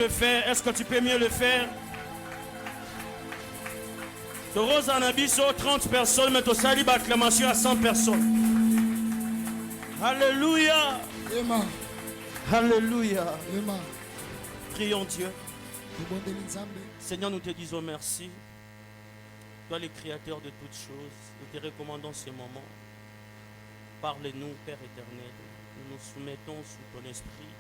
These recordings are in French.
Le faire, est-ce que tu peux mieux le faire? De Rose en Abisso, 30 personnes, mais au Sali acclamation à 100 personnes. Alléluia. Amen. Alléluia. Amen. Prions Dieu. Seigneur, nous te disons merci. Toi, le créateur de toutes choses, nous te recommandons ce moment. Parle-nous, Père éternel. Nous nous soumettons sous ton esprit.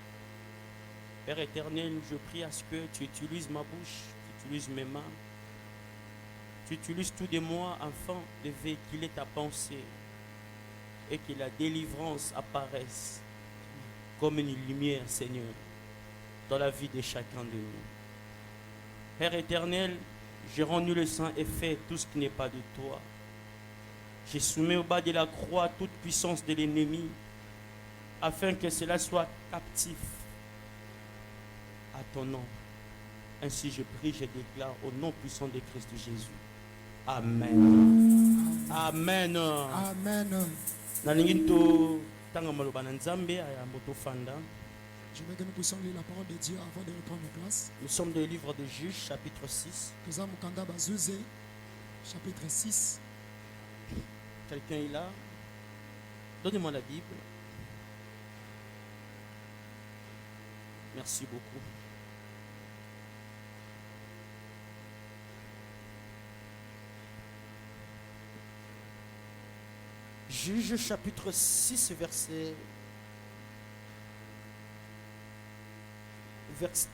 Père éternel, je prie à ce que tu utilises ma bouche, tu utilises mes mains, tu utilises tout de moi afin de véhiculer ta pensée et que la délivrance apparaisse comme une lumière, Seigneur, dans la vie de chacun de nous. Père éternel, j'ai rendu le sang et fait tout ce qui n'est pas de toi. J'ai soumis au bas de la croix toute puissance de l'ennemi afin que cela soit captif à ton nom. Ainsi je prie, je déclare au nom puissant de Christ Jésus. Amen. Amen. Amen. Je veux que nous puissions lire la parole de Dieu avant de reprendre nos places. Nous sommes dans le livre de Juges, chapitre 6. Chapitre 6. Quelqu'un est là? Donnez-moi la Bible. Merci beaucoup. Juge chapitre 6,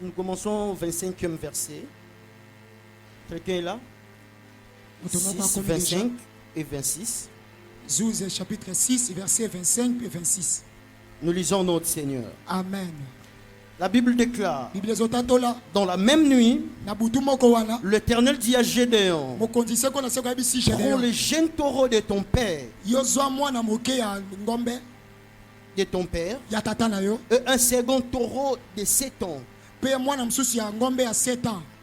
nous commençons au 25e verset. Quelqu'un est là? 6, 25 et 26. Juge chapitre 6, verset 25 et 26. Nous lisons notre Seigneur. Amen. La Bible déclare, dans la même nuit, l'Éternel dit à Gédéon, prends le jeune taureau de ton père, et un second taureau de 7 ans.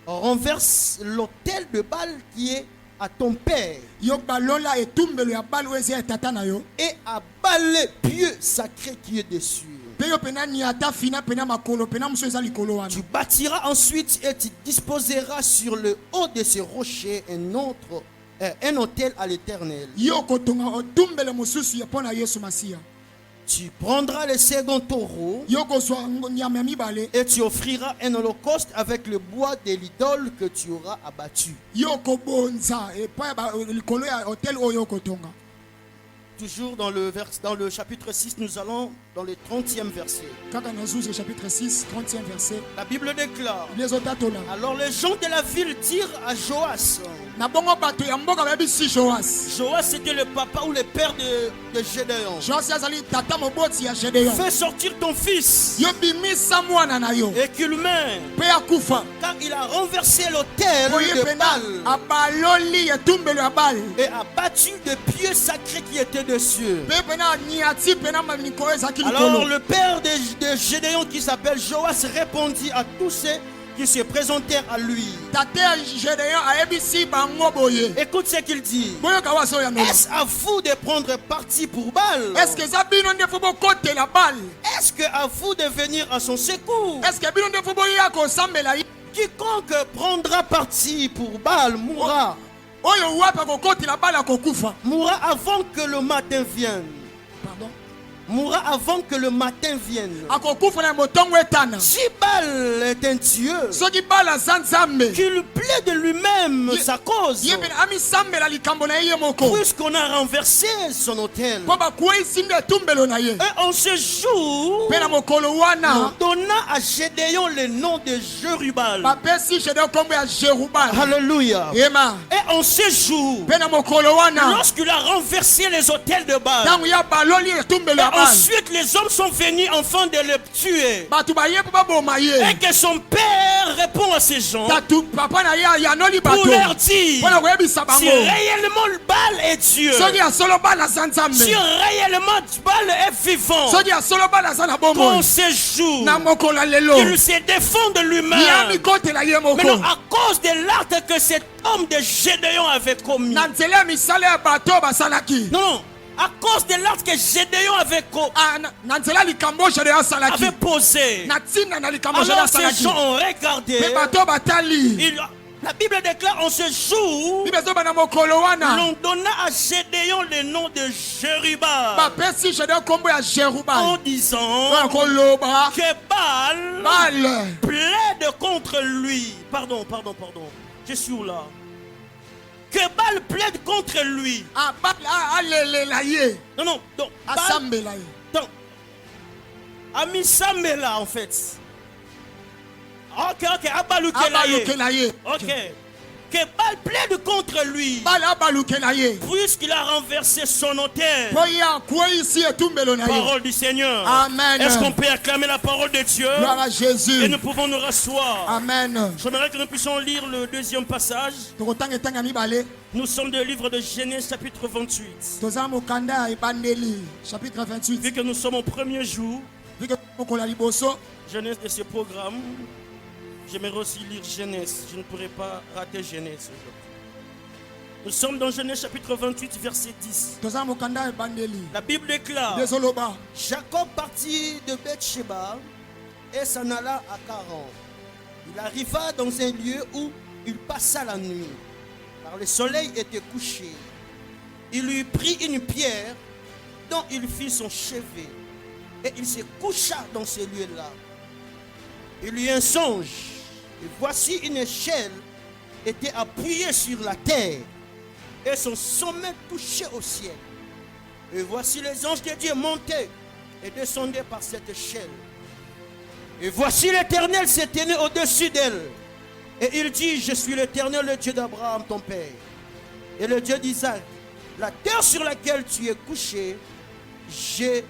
Renverse l'autel de Baal qui est à ton père, et abat le pieu sacré qui est dessus. Tu bâtiras ensuite et tu disposeras sur le haut de ce rocher un autel à l'Éternel. Tu prendras le second taureau et tu offriras un holocauste avec le bois de l'idole que tu auras abattu. Toujours dans le chapitre 6, nous allons dans le 30e verset. Chapitre 6, 30e verset. La Bible déclare, alors les gens de la ville dirent à Joas. Joas était le papa ou le père de Gédéon. Fais sortir ton fils et qu'il meure, car il a renversé l'autel de Baal et a battu de pieux sacrés qui étaient des cieux. Alors le père de Gédéon qui s'appelle Joas répondit à tous ceux qui se présentèrent à lui. Écoute ce qu'il dit. Est-ce à vous de prendre parti pour Baal? Est-ce que à vous de venir à son secours? Quiconque prendra parti pour Baal mourra. Mourra avant que le matin vienne. Pardon? Mourra avant que le matin vienne. Si Baal est un Dieu, qu'il plaide de lui-même sa cause, puisqu'on a renversé son autel. Et en ce jour, on donna à Gédéon le nom de Jérubal. Alléluia. Et en ce jour, lorsqu'il a renversé les autels de Baal, ensuite les hommes sont venus afin de le tuer. Et que son père répond à ces gens pour leur dire, si réellement le Baal est Dieu, si réellement Baal est vivant, qu'en ce jour il se défend de lui-même. Maintenant à cause de l'acte que cet homme de Gédéon avait commis. Non, À cause de l'acte que Gédéon avait posé. Alors ces gens ont regardé. La Bible déclare en ce jour, l'on donna à Gédéon le nom de Jérubal, en disant que Baal plaide contre lui. Pardon. Je suis où là? Que Baal plaide contre lui. Non. Donc, Amisambela en fait. Ok. Ok. Que Baal plaide contre lui. Puisqu'il a renversé son autel. Parole du Seigneur. Amen. Est-ce qu'on peut acclamer la parole de Dieu? Gloire à Jésus. Et nous pouvons nous rasseoir. Amen. J'aimerais que nous puissions lire le deuxième passage. Nous sommes dans le livre de Genèse chapitre 28. Chapitre 28. Vu que nous sommes au premier jour, Genèse de ce programme, j'aimerais aussi lire Genèse. Je ne pourrais pas rater Genèse aujourd'hui. Nous sommes dans Genèse chapitre 28, verset 10. La Bible déclare: Jacob partit de Beth-Sheba et s'en alla à Charan. Il arriva dans un lieu où il passa la nuit, car le soleil était couché. Il lui prit une pierre dont il fit son chevet, et il se coucha dans ce lieu-là. Il eut un songe, et voici une échelle était appuyée sur la terre, et son sommet touchait au ciel. Et voici les anges de Dieu montaient et descendaient par cette échelle. Et voici l'Éternel se tenait au-dessus d'elle. Et il dit: je suis l'Éternel, le Dieu d'Abraham, ton père, et le Dieu d'Isaac. La terre sur laquelle tu es couché, je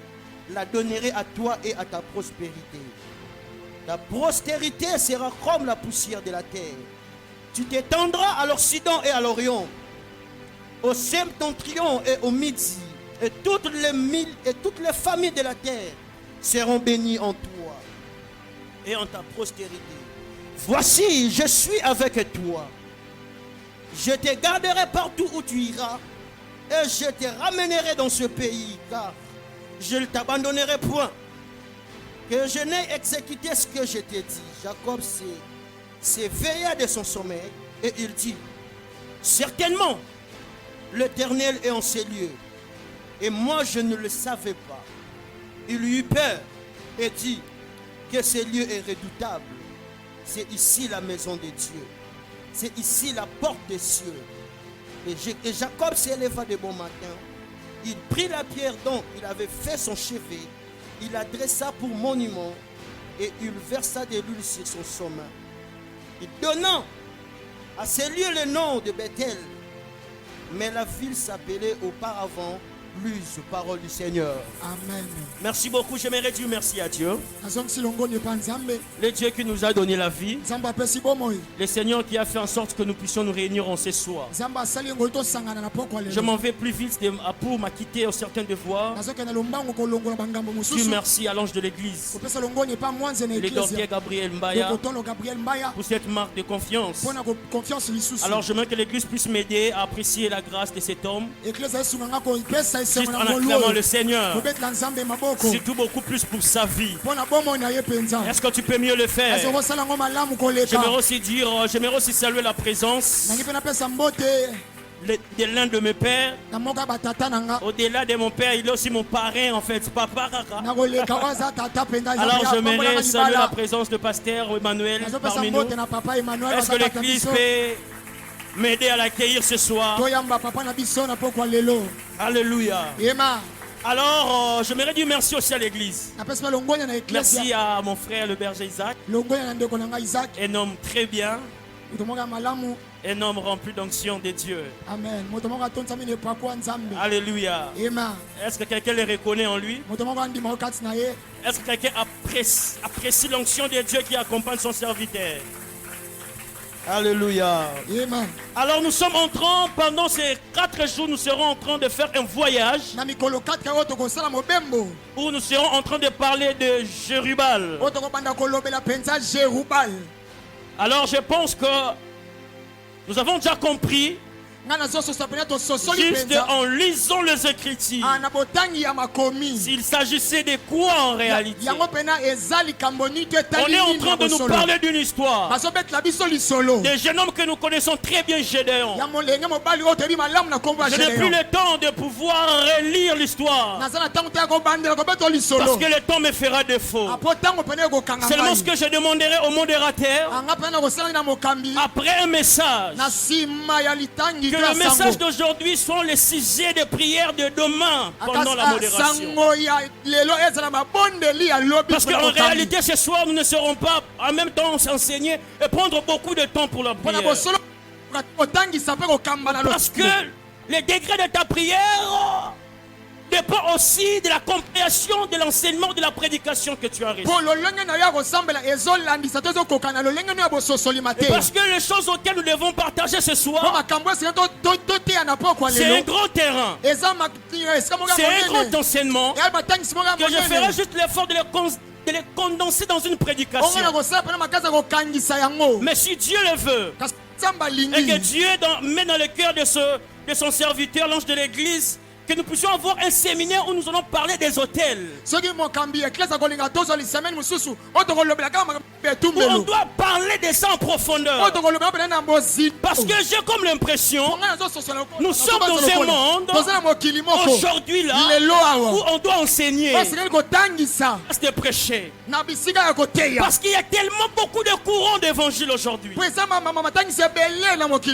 la donnerai à toi et à ta prospérité. Ta postérité sera comme la poussière de la terre. Tu t'étendras à l'Occident et à l'Orient, au septentrion et au midi, et toutes les familles de la terre seront bénies en toi et en ta postérité. Voici, je suis avec toi. Je te garderai partout où tu iras, et je te ramènerai dans ce pays, car je ne t'abandonnerai point, que je n'ai exécuté ce que je t'ai dit. Jacob s'éveilla de son sommeil, et il dit: certainement, l'Éternel est en ces lieux, et moi je ne le savais pas. Il eut peur et dit que ce lieu est redoutable. C'est ici la maison de Dieu, c'est ici la porte des cieux. Et Jacob s'éleva de bon matin, il prit la pierre dont il avait fait son chevet, il la dressa pour monument, et il versa de l'huile sur son sommet. Il donna à ce lieu le nom de Bethel, mais la ville s'appelait auparavant Luz. Parole du Seigneur. Amen. Merci beaucoup. J'aimerais dire merci à Dieu, le Dieu qui nous a donné la vie, le Seigneur qui a fait en sorte que nous puissions nous réunir en ce soir. Je m'en vais plus vite pour m'acquitter au certain devoir. Dieu merci à l'ange de l'église, le dortier Gabriel Mbaya, pour cette marque de confiance. Alors j'aimerais que l'église puisse m'aider à apprécier la grâce de cet homme, juste en acclamant le Seigneur, surtout beaucoup plus pour sa vie. Est-ce que tu peux mieux le faire? J'aimerais aussi saluer la présence de l'un de mes pères. Au-delà de mon père, il est aussi mon parrain en fait, Papa Raka. Alors j'aimerais saluer la présence de pasteur Emmanuel parmi nous. Est-ce que l'église peut m'aider à l'accueillir ce soir? Alléluia. Alors, j'aimerais dire merci aussi à l'église. Merci à mon frère le berger Isaac. Un homme très bien. Un homme rempli d'onction de Dieu. Amen. Alléluia. Est-ce que quelqu'un le reconnaît en lui? Est-ce que quelqu'un apprécie l'onction de Dieu qui accompagne son serviteur? Alléluia. Amen. Alors nous sommes en train, pendant ces 4 jours, nous serons en train de faire un voyage où nous serons en train de parler de Jérubal. Alors je pense que nous avons déjà compris Juste en lisant les Écritures. S'il s'agissait de quoi en réalité? On est en train de nous parler d'une histoire. Des jeunes hommes que nous connaissons très bien, Gédéon. Je n'ai plus le temps de pouvoir relire l'histoire. Parce que le temps me fera défaut. Seulement ce que je demanderai au modérateur, après un message, que le message d'aujourd'hui soit les sujets de prière de demain pendant la modération. Parce qu'en réalité, ce soir, nous ne serons pas en même temps s'enseigner et prendre beaucoup de temps pour la prière. Parce que le degré de ta prière dépend aussi de la compréhension de l'enseignement de la prédication que tu as reçue. Parce que les choses auxquelles nous devons partager ce soir, c'est un grand terrain, c'est un grand enseignement que je ferai juste l'effort de les condenser dans une prédication. Mais si Dieu le veut, et que Dieu met dans le cœur de son serviteur, l'ange de l'église, que nous puissions avoir un séminaire où nous allons parler des hôtels. Où on doit parler de ça en profondeur. Parce que j'ai comme l'impression, nous sommes dans un monde aujourd'hui là où on doit enseigner, de prêcher. Parce qu'il y a tellement beaucoup de courants d'évangile aujourd'hui. Il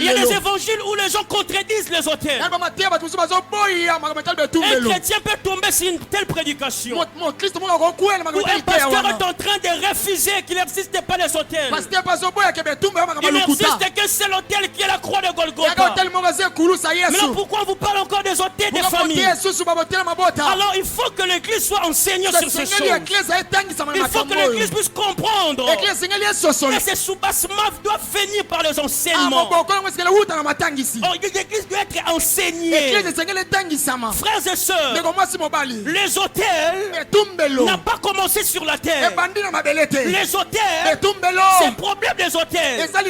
y a des évangiles où les gens contredisent les hôtels. Un chrétien peut tomber sur une telle prédication où un pasteur est en train de refuser qu'il n'existe pas les hôtels. Il n'existe qu'un seul hôtel qui est la croix de Golgotha. Mais pourquoi on vous parle encore des hôtels des familles? Alors il faut que l'église soit enseignée sur ces choses. Il faut que l'église puisse comprendre. Et ces soubassements doivent venir par les enseignements. L'église doit être enseignée. Frères et sœurs, les hôtels n'ont pas commencé sur la terre. Les hôtels, c'est le problème des hôtels a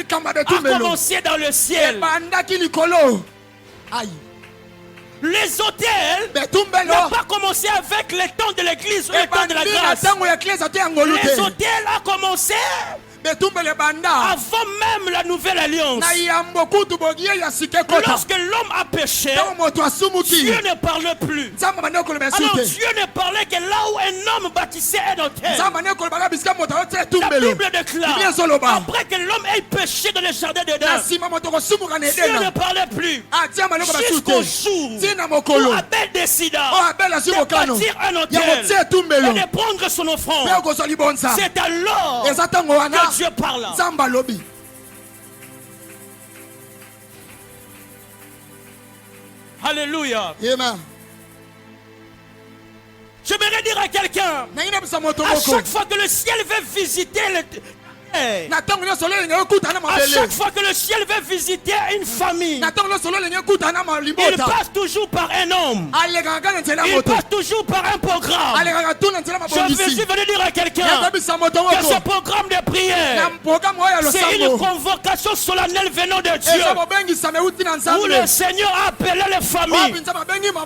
commencé dans le ciel. Les hôtels n'ont pas commencé avec le temps de l'église ou le temps de la grâce. Les hôtels ont commencé avant même la nouvelle alliance. Lorsque l'homme a péché, Dieu ne parlait plus. Alors Dieu ne parlait que là où un homme bâtissait un hôtel. La Bible déclare, après que l'homme ait péché dans le jardin d'Éden, Dieu ne parlait plus. Jusqu'au jour où Abel décida de bâtir un hôtel et de prendre son offrande. C'est alors que Dieu parle. Alléluia. J'aimerais dire à quelqu'un, à chaque fois que le ciel veut visiter à chaque fois que le ciel veut visiter une famille, il passe toujours par un homme. Il passe toujours par un programme. Je suis venu dire à quelqu'un que ce programme de prière, c'est une convocation solennelle venant de Dieu, où le Seigneur a appelé les familles,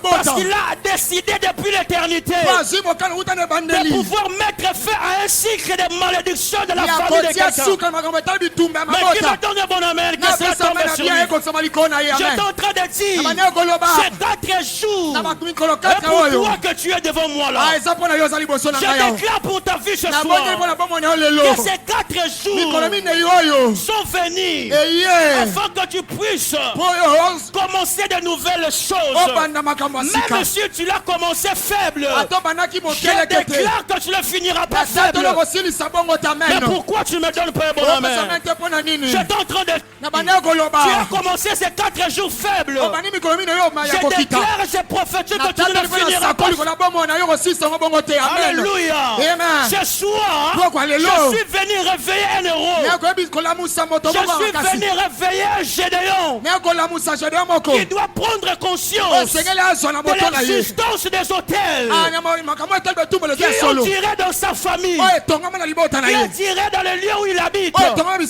parce qu'il a décidé depuis l'éternité de pouvoir mettre fin à un cycle de malédiction de la famille de quelqu'un. Mais qui me donne un bon amen, que ça tombe sur lui. J'étais en train de dire, c'est 4 jours, et pour toi que tu es devant moi là, je déclare pour ta vie ce soir, que ces 4 jours sont venus, afin que tu puisses commencer de nouvelles choses. Même si tu l'as commencé faible, je déclare que tu ne le finiras pas faible. Mais pourquoi tu me donnes pas un bon amen? J'étais en train de... Tu as commencé ces 4 jours faibles. Je déclare et je prophétise que tu ne le finiras pas. Alléluia. Ce soir, je suis venu réveiller un héros. Je suis venu réveiller un Gédéon qui doit prendre conscience de l'existence des hôtels qui on dirait dans sa famille, qui dirait dans le lieu où il habite. Frères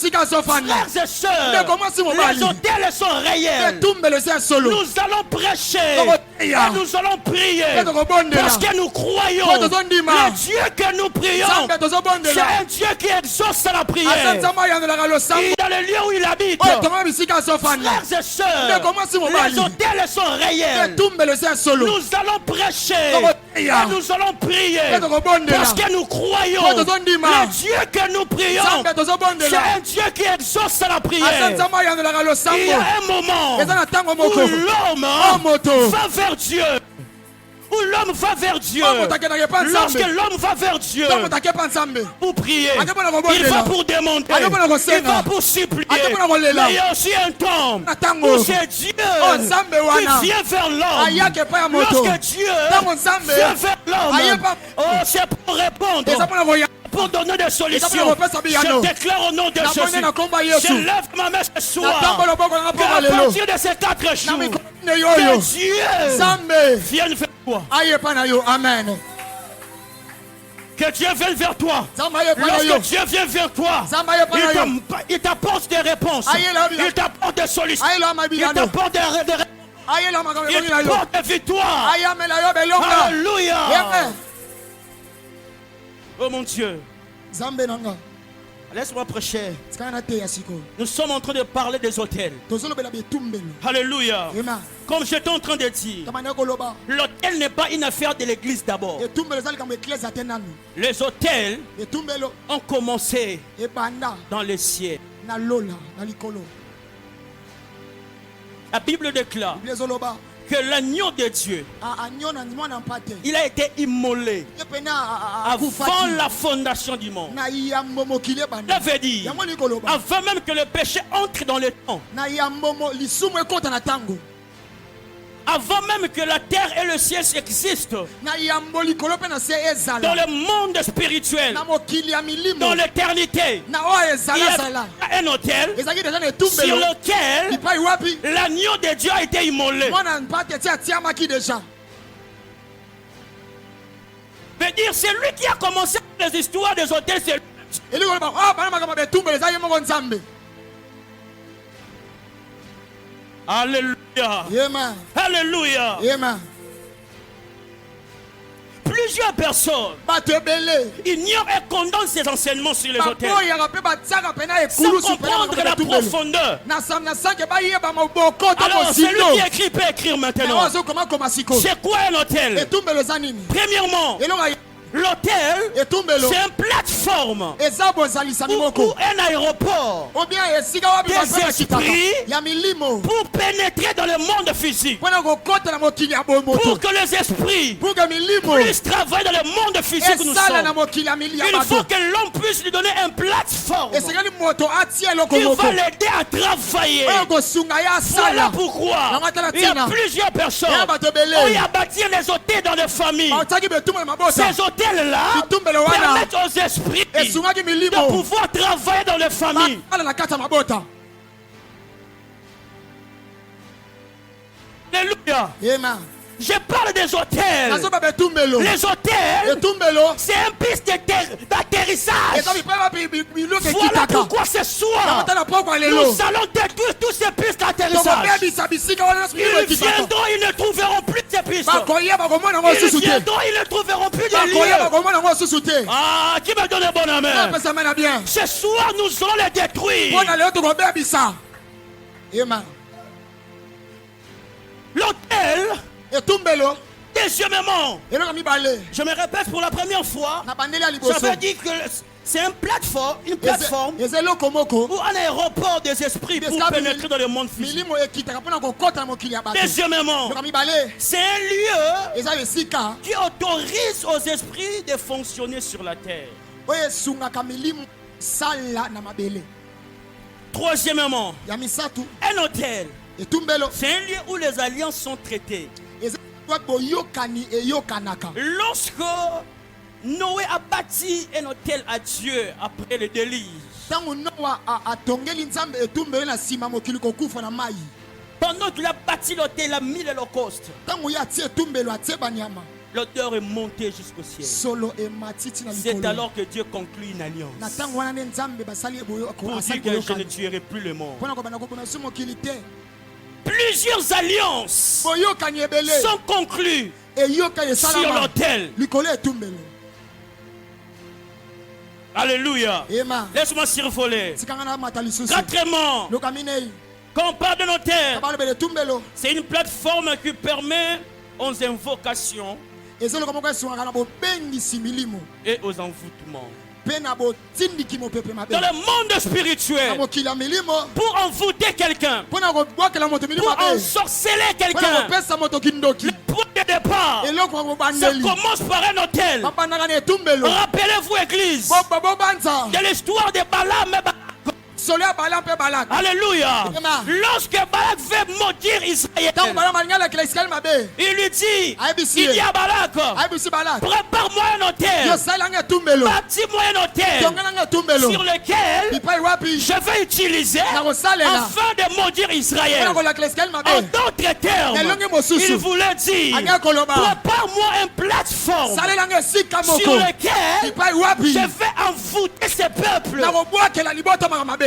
et sœurs, les hôtels hôtels sont réels. etumbelo eza ya solo Nous allons prêcher et Tokoteya. nous allons prier Mpe tokobondela. parce que nous croyons Mpe tozondima. le Dieu que nous prions. Nzambe C'est tozobondela un Dieu qui exauce la aza prière. nzambe ayangelaka losambo Et dans le lieu où il habite, oyo tonga bisika azofanda frères et sœurs, Ndeko mwasi mobali. les hôtels sont réels. etumbelo eza ya solo Nous allons prêcher Tokoteya. et nous allons prier Mpe tokobondela parce que nous croyons Mpe tozondima. le Dieu que nous prions. nzambe C'est tozobondela un Dieu qui exauce la aza prière. nzambe ayangelaka Il y losambo a un moment eza na ntango où moko l'homme moto. va vers Dieu. Où l'homme va vers Dieu. oyo moto akendaka epa Lorsque nzambe l'homme va vers Dieu ntango moto akepa nzambe pour prier, Akebona kobondela. il va pour demander, Akebona il kosenga. va pour supplier. Akebona kolela. Mais il y a aussi un temps Na tango. où c'est Dieu Oh, Nzambe wana. qui vient vers l'homme. ayaka epai ya moto Lorsque Dieu Tango Nzambe. vient vers l'homme, Ayeba. oh, c'est pour répondre, eza mpona koya pour donner des solutions. Eza mpona kopesa biyano. Je déclare au nom de Na Jésus, bone na komba Yesu. je lève ma main ce soir. natango loboko nanga mpo Qu'à lelo partir de ces 4 na jours, mikolo mine yoyo que Dieu nzambe vienne vers toi. ayepa na yo amen Que Dieu vienne vers toi. nzambe ayepa na yo Lorsque Dieu vient vers toi, nzambe ayepa na yo il t'apporte des réponses. Ayela. Il t'apporte des solutions. ayela Il mabiyano t'apporte des réponses. ayela makambo Il ebongi na yo t'apporte des victoires. ayamela yo belonga Alléluia. amen Oh mon Dieu. nzambe nanga Laisse-moi prêcher. tikana na te ya sikoyo Nous sommes en train de parler des hôtels. tozolobela betumbelo Alléluia. amen Comme j'étais en train de dire, tamani koloba l'hôtel n'est pas une affaire de l'église d'abord. etumbelo eza likambo eklese ate nanu Les hôtels etumbelo ont commencé ebanda dans les cieux. na lola na likolo La Bible déclare biblia ezoloba que l'agneau de Dieu, anyo na mwana mpate il a été immolé ye pene avant akufaki la fondation du monde. na yambo mokili ebanda Ça veut dire, yango likoloba avant même que le péché entre dans le temps, na yambo lisumu ekota na tango avant même que la terre et le ciel existent, na yambo likolo mpe na se dans ezala le monde spirituel, na mokili ya milimo dans l'éternité, na oyo il ezalazala y a un hôtel ezalaki deja na sur etumbelo lequel lipai wapi l'agneau de Dieu a été immolé. mwana mpate ti atiamaki deja Veut dire, c'est lui qui a commencé les histoires des hôtels, c'est lui. elikoloba bana makambo ya betumbelo eza ye moko nzambe Alléluia. yema Alléluia. yema Plusieurs personnes bato ebele ignorent et condamnent ces enseignements sur les hôtels baboyaka mpe batiaka pena sans ekulusu comprendre la profondeur. na sanke bayeba moboko to Alors, celui mosindo qui écrit peut écrire maintenant. azokoma koma sikoyo C'est quoi un hôtel? etumbelo eza nini Premièrement, eloko ya l'hôtel, etumbelo c'est une plateforme eza bozalisami ou moko un aéroport ou bien esika wapi Des bato bakitaka esprits. ya milimo pour pénétrer dans le monde physique. mpona kokota na mokili ya Pour bomoto que les esprits pour que milimo puissent travailler dans le monde physique où nous esala na sommes. mokili ya mili ya Il faut bato que l'homme puisse lui donner une plateforme esengeli moto atia eloko qui moko va l'aider à travailler. oyo kosunga ye Voilà asala pourquoi Yango atala il y a tina. plusieurs personnes Ya bato ebele. où il y a bâtir les hôtels dans les familles. baotiaki betumbelo mabota Ces hôtels-là bitumbelo wana permettent aux esprits esungaki de milimo pouvoir travailler dans les familles. ala na kati ya mabota Alléluia. yema Je parle des hôtels. nazoba betumbelo Les hôtels, etumbelo c'est un piste d'atterrissage. eza bipai wapi biloko Voilà ekitaka pourquoi ce soir, nakota na poko ya nous lelo allons détruire tous ces pistes d'atterrissage. tokobebisa bisika wana biloko Ils ekitaka viendront, ils ne trouveront plus ces pistes. bakoyeba komona yango Ils lisusu te viendront, ils ne trouveront plus de bakoyeba lieux. komona yango lisusu te Ah, qui me donne un bon amen? apesa mai na bien Ce soir, nous allons les détruire. mpona lelo tokobebisa yema L'hôtel, etumbelo deuxièmement, eloko mibale je me répète pour la première fois, na bandeli ya ça liboso veut dire que c'est une plateforme eza eloko moko ou un aéroport des esprits pour Esika pénétrer dans le monde physique. milimo ekitaka mpona kokɔta na mokili ya bato Deuxièmement, eloko mibale c'est un lieu eza esika qui autorise aux esprits de fonctionner sur la terre. oyo esungaka milimo sala na mabele Troisièmement, ya misato un hôtel, etumbelo c'est un lieu où les alliances sont traitées. eza boyokani eyokanaka Lorsque Noé a bâti un hôtel à Dieu après le déluge, ntango noa atongeli nzambe etumbelo na nsima mokili kokufa na mai pendant qu'il a bâti l'hôtel, il a mis l'holocauste. ntango ye atie etumbelo atie banyama L'odeur est montée jusqu'au ciel. Solo et matiti na C'est likolo. alors que Dieu conclut une alliance. Na tango wana ne nzambe basali eboyo Pour dire asali que je ne boyokani. tuerai plus le monde. Pona ko bana ko bona sumo kilite. Plusieurs alliances Boyokani ebele. sont conclues E yoka sur yesalama. l'autel. Likolo etumbelo. Alléluia. Ema. Laisse-moi survoler. Tikanga na mata lisusu. Quatrièmement, Lokaminei. quand on parle de notaire, Kabalo bele tumbelo. c'est une plateforme qui permet aux invocations Ezolo komoko esunga na bo bengisi milimo. et aux envoûtements. Pe na bo tindiki mo pepe mabe. Dans le monde spirituel, Na mokila milimo. pour envoûter quelqu'un, Pona ko bwakela moto milimo pour mabe. ensorceler Pona quelqu'un, ko pesa moto kindoki. le point de départ, Eloko ko ça bandeli. commence par un hôtel. Papa na ne tumbelo. Rappelez-vous, Église, Bo banza. de l'histoire de Balaam et Balak. Solia bala pe balak. Alléluia. Amen. Lorsque Balak veut maudire Israël, Tango bala mangala kila Israël mabe. il lui dit, IBC. il dit à Balak, Aibisi balak. prépare-moi un Yo hôtel, salanga tumbelo. bâtis-moi un hôtel Tonganga tumbelo. sur lequel Pipai wapi. je vais utiliser Na ko salela. afin de maudire Israël. Pona ko la kila Israël En mabe. d'autres termes, Elongi mosusu. il voulait dire, Anga koloba. prépare-moi une plateforme Salelanga sika sur moko. lequel Pipai wapi. je vais envoûter ce peuple. Na ko bwakela liboto manga mabe.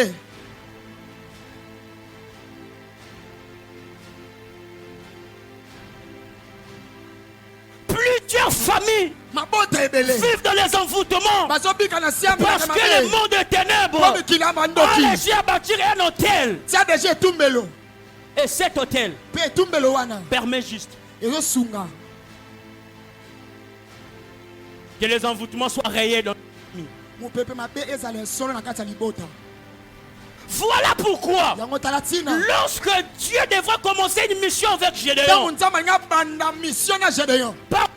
Plusieurs familles Mabota ebele. vivent dans les envoûtements Bazobika na siamba na parce que le mabe. monde est ténèbres Bobi kila a mandoki. réussi à bâtir un hôtel. Tia deje tumbelo. Et cet hôtel Pe tumbelo wana. permet juste Ezo sunga. que les envoûtements soient rayés dans Mo pepe mabe ezale solo na kati ya libota. Voilà pourquoi, Yango talatina. lorsque Dieu devra commencer une mission avec Tango Gédéon, nzamba nga banda mission na Gédéon. par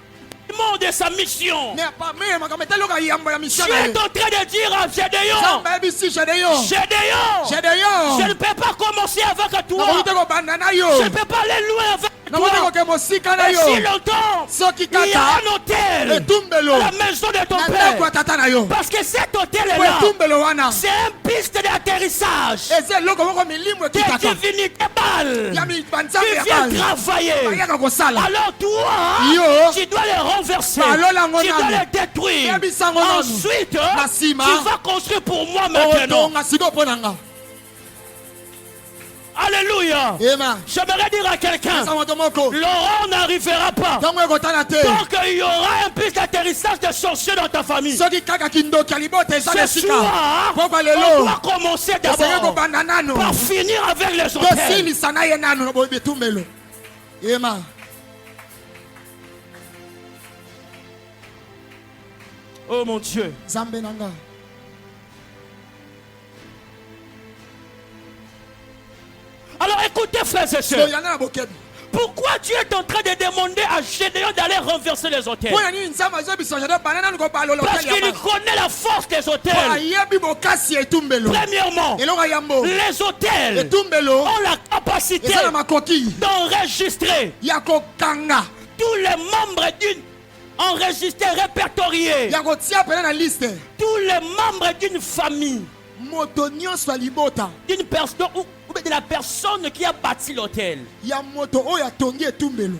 le mot de sa mission, Ne pas me makameta loka yambo ya mission Dieu na est ye. en train de dire à Gédéon, Nzamba ebisi Gédéon. Gédéon, je Gédéon. ne peux pas commencer avec toi, Na ko banda na yo. je ne peux pas aller loin avec Na ko toi. ke mosika na Et yo. si longtemps, Soki il y a kaka. un hôtel Etumbelo. à la maison de ton Na ndako père, ya tata na yo. parce que cet hôtel est Po là, etumbelo wana. c'est une piste d'atterrissage. Eze loko moko milimo Tes ekitaka. divinités balles Ya mi banzambe qui ya viennent bali. travailler. Bayaka kosala. Alors toi, Yo. tu dois les renverser, Balola ngo tu dois nanu. les détruire. Yebisa ngo nanu. Ensuite, Nasima. tu vas construire pour moi maintenant. Otonga siko ponanga. Alléluia. Amen. J'aimerais dire à quelqu'un, Sa moto moko. Laurent n'arrivera pas Tango ekotana te. tant qu'il y aura un piste d'atterrissage de sorciers dans ta famille. Soki kaka kindoki ya libota ezala Ce esika. soir, Poko on lelo. doit commencer Osenge d'abord kobanda nano. par finir avec les hôtels. Tosilisa na ye nano na boyebi etumbelo. Amen. Oh mon Dieu. Nzambe nanga. Alors écoutez frères et sœurs, Toyana na bokebi. pourquoi Dieu est en train de demander à Gédéon d'aller renverser les hôtels? Pona nini nzambe azobisa Gédéon banda nano kobalola Parce hôtel ya qu'il bana. connaît la force des Po hôtels. ayebi bokasi ya etumbelo. Premièrement, Eloko ya yambo. les hôtels Etumbelo. ont la capacité Eza na makoki. d'enregistrer Ya kokanga. tous les membres d'une enregistrés, répertoriés, Ya kotia pena na liste. tous les membres d'une famille, Moto nyonso ya libota. d'une personne ou de la personne qui a bâti l'hôtel. Ya moto oyo atongi etumbelo.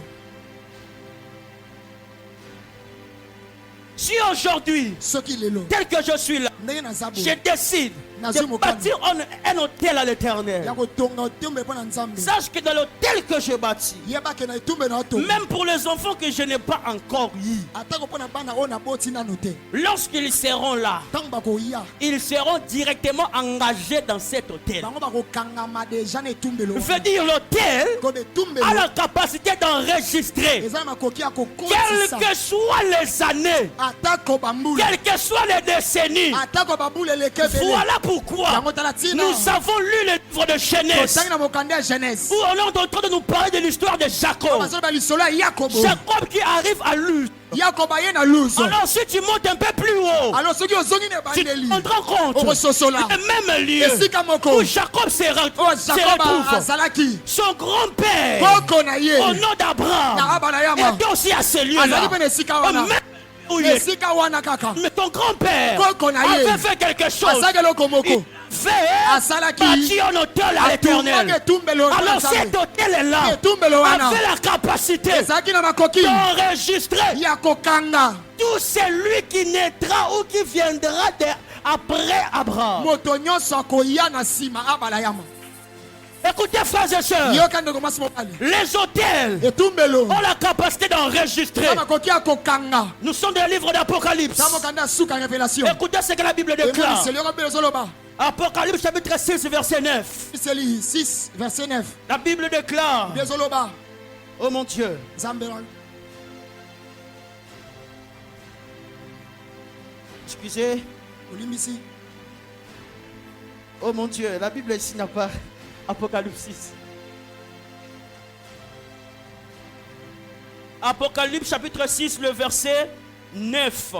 Si aujourd'hui, Soki lelo. tel que je suis là, Ndenge na zabo. je décide de Nazumukana. bâtir un hôtel à l'éternel, Ya kotonga etumbelo mpo na nzambe. sache que dans l'hôtel que je bâtis, Yebake na etumbelo na otonga. même pour les enfants que je n'ai pas encore eu, Atako mpo na bana oyo naboti nano te. lorsqu'ils seront là, Ntango bakoya. ils seront directement engagés dans cet hôtel. Bango bakokangama deja na etumbelo. Veut dire l'hôtel Comme etumbelo. a la capacité d'enregistrer, Eza na makoki ya quelles kokotisa. que soient les années, Atako bambula. quelles que soient les décennies. Atako babula eleke ebele. Voilà pourquoi Yango tala tina. nous avons lu le livre de Genèse, Totangi na mokanda ya Genèse. où on est en train de nous parler de l'histoire de Jacob. Bazoba lisolo ya Yakobo. Jacob qui arrive à Luz. Yakobo aye na luzo. Alors si tu montes un peu plus haut, Alors soki ozongi na tu te ebandeli. rendras compte Okososola. le même lieu Esika moko. où Jacob se Oh se Jacob retrouve. azalaki. Son grand-père, Koko na ye. au nom d'Abraham, Na aba na yama. était aussi à ce Azali lieu-là. pe na esika Au wana. même où il est. esika wana kaka Mais ton grand-père Koko na ye. avait fait quelque chose. asaka eloko moko Il fait asalaki bâtir un hôtel à l'éternel. atungaki etumbelo Alors cet hôtel est là. etumbelo wana Avait la capacité ezalaki na makoki d'enregistrer ya kokanga tout celui qui naîtra ou qui viendra après Abraham. moto nyonso akoya na nsima abala yama. Écoutez, frères et sœurs, yoka ndeko mwasi mobali les hôtels etumbelo ont la capacité d'enregistrer. na makoki ya kokanga Nous sommes dans le livre d'Apocalypse. tamokanda suka révélation Écoutez ce que la Bible déclare. emoniseli yoko mbele ezoloba Apocalypse chapitre 6, verset 9. miseli 6 verset 9 La Bible déclare. ezoloba Oh mon Dieu. nzambe Excusez. olimbisi Oh mon Dieu, la Bible ici n'a pas. Apocalypse 6. Apocalypse chapitre 6, le verset 9.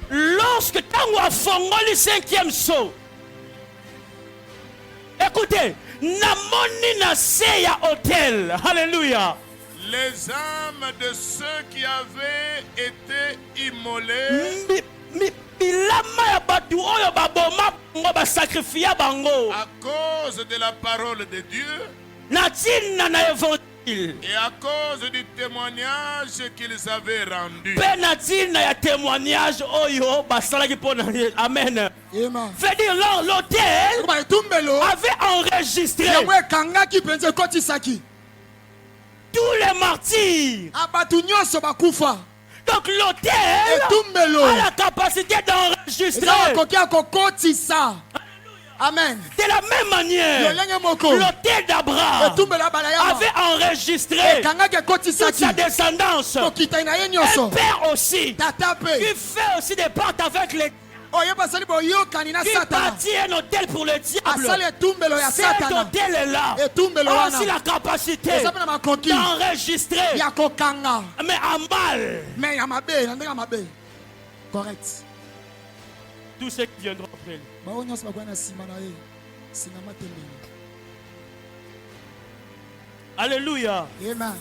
Lorsque tango afongoli cinquième saut. Écoutez, namoni na se ya hôtel. Alléluia. Les âmes de ceux qui avaient été immolés Bilama ya batu oyo baboma bango basakrifia bango. à cause de la parole de Dieu Na tina na évangile. et à cause du témoignage qu'ils avaient rendu. Pe na tina ya témoignage oyo basalaki pona. Amen. ema Fait dire l'hôtel koba etumbelo avait enregistré yango ekangaki mpenza ekotisaki tous les martyrs. abatu nyonso bakufa Donc l'hôtel etumbelo a la capacité d'enregistrer. eza makoki ya kokotisa amen De la même manière, lolenge moko l'hôtel d'Abraham etumbelo abala yama avait enregistré ekangaki toute ekotisaki sa descendance. kokitani na ye Un nyonso père aussi tata qui mpe fait aussi des parts avec les oyo basali boyokani na qui satana bâtit un hôtel pour le diable. asali etumbelo ya Cet satana hôtel est là. etumbelo A wana aussi la capacité eza mpe na makoki d'enregistrer, ya kokanga mais en mal, me ya mabe na ndenge ya mabe correct tous ceux qui viendront après lui. bao nyonso bakoya na nsima na ye singa matembele Alléluia. amen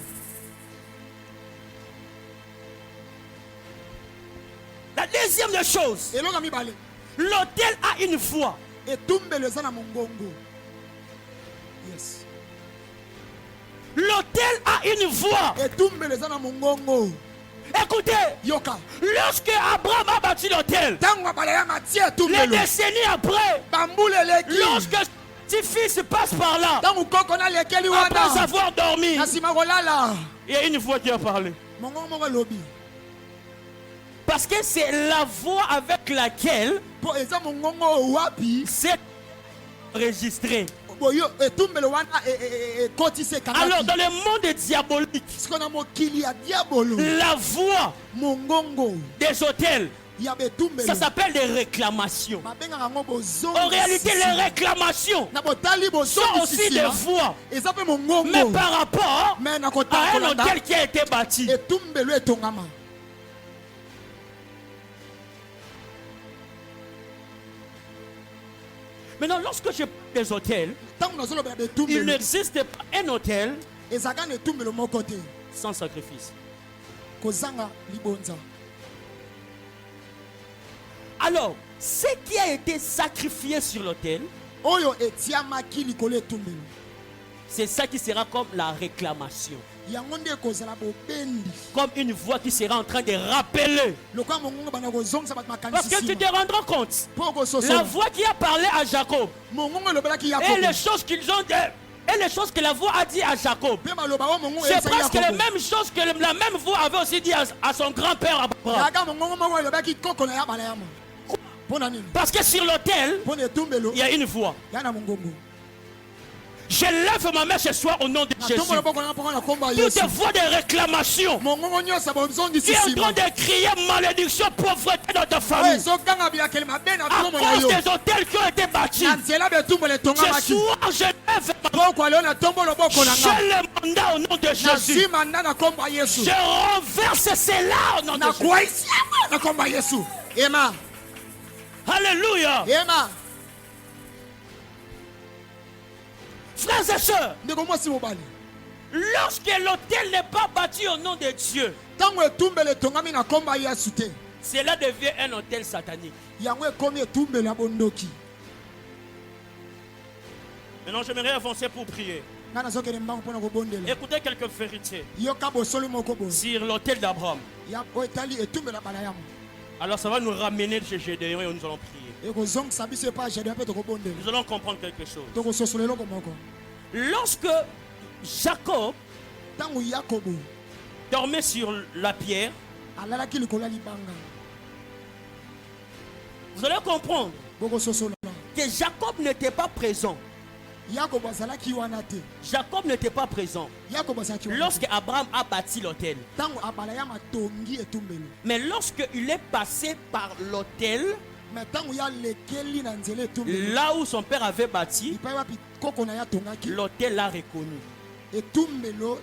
La deuxième des choses, eloko ya mibale l'hôtel a une voix. etumbelo eza na mongongo yes L'hôtel a une voix. etumbelo eza na mongongo Écoutez, yoka lorsque Abraham a bâti l'hôtel, ntango abala ya matie les etumbelo décennies après, bambula eleki lorsque petit fils passe par là, ntango koko nalekeli après wana avoir dormi, na nsima kolala il y a une voix qui a parlé. mongongo moko elobi Parce que c'est la voix avec laquelle mpo eza mongongo wapi c'est enregistré. boyo etumbelo wana ekotisa Alors, ekangaki dans le monde diabolique, siko na mokili ya diabolo la voix mongongo des hôtels, ya betumbelo ça s'appelle des réclamations. babengaka yango bozongi En réalité, les réclamations na botali sont aussi des bozongisisima voix, eza mpe mais mongongo par rapport me na à un kotakolanda hôtel qui a été bâti. etumbelo etongama Maintenant, lorsque je parle des hôtels, ntango nazolobela il betumbelo n'existe pas un hôtel ezalaka na etumbelo moko te sans sacrifice. kozanga libonza Alors, ce qui a été sacrifié sur l'autel, oyo etiamaki likolo etumbelo c'est ça qui sera comme la réclamation. yango nde ekozala bobendi Comme une voix qui sera en train de rappeler. lokola mongongo bana kozongisa bato Parce que tu makanisisima te rendras compte, mpo la kososola voix qui a parlé à Jacob mongongo elobelaki et yakobo les choses qu'ils ont dit, et les choses que la voix a dit à Jacob, mpe maloba oyo mongongo c'est eyebisaki presque les yakobo mêmes choses que la même voix avait aussi dit à son grand-père Abraham. yaka mongongo moko elobaki koko na ya bala yama mpo na nini Parce que sur l'autel, mpo na etumbelo il y a une voix. ya na mongongo Je lève ma main ce soir au nom de Jésus. natombola boko nanga mponga na kombo ya Toutes yesu voix de réclamation mongongo nyonso qui est en bozongisisima train de crier malédiction, pauvreté dans ta oyo famille. ezoganga bilakeli mabe na À tomo na cause yo des hôtels qui ont été bâtis. na nzela betumbelo Ce etongamaki soir, je lève ma poko aleo natombola loboko nanga j'ai le mandat au nom de Jésus. nazwi manda na kombo ya yesu Je renverse cela au nom de Jésus. nakwayisi yango na kombo ya yesu ema Alléluia. ema Frères et sœurs, ndeko mwasi mobali Lorsque l'autel n'est pas bâti au nom de Dieu, Tango etumbele tongami na komba Yesu te. cela devient un autel satanique. Yango ekomi etumbele ya bondoki. Maintenant, j'aimerais avancer pour prier. Nga nazokende mbango mpona kobondela. Écoutez quelques vérités Yoka bosolo moko boye. sur l'autel d'Abraham. Ya etali etumbela bala yamu. Alors ça va nous ramener chez Gédéon et nous allons prier. Ekozongisa biso epa Gédéon mpe tokobondela. Nous allons comprendre quelque chose. Tokososola eloko moko. Lorsque Jacob Tango Yakobo dormait sur la pierre, alalaki likolo ya libanga. vous allez comprendre Bokososola. que Jacob n'était pas présent. Yakobo azalaki wana te. Jacob n'était pas présent Yakobo azalaki wana. lorsque Abraham a bâti l'autel. Tango abala ya matongi etumbelo. Mais lorsque il est passé par l'autel, Mais tango ya lekeli na nzela etumbelo. là où son père avait bâti, Ipai wapi koko na ya tongaki. l'autel l'a reconnu. Etumbelo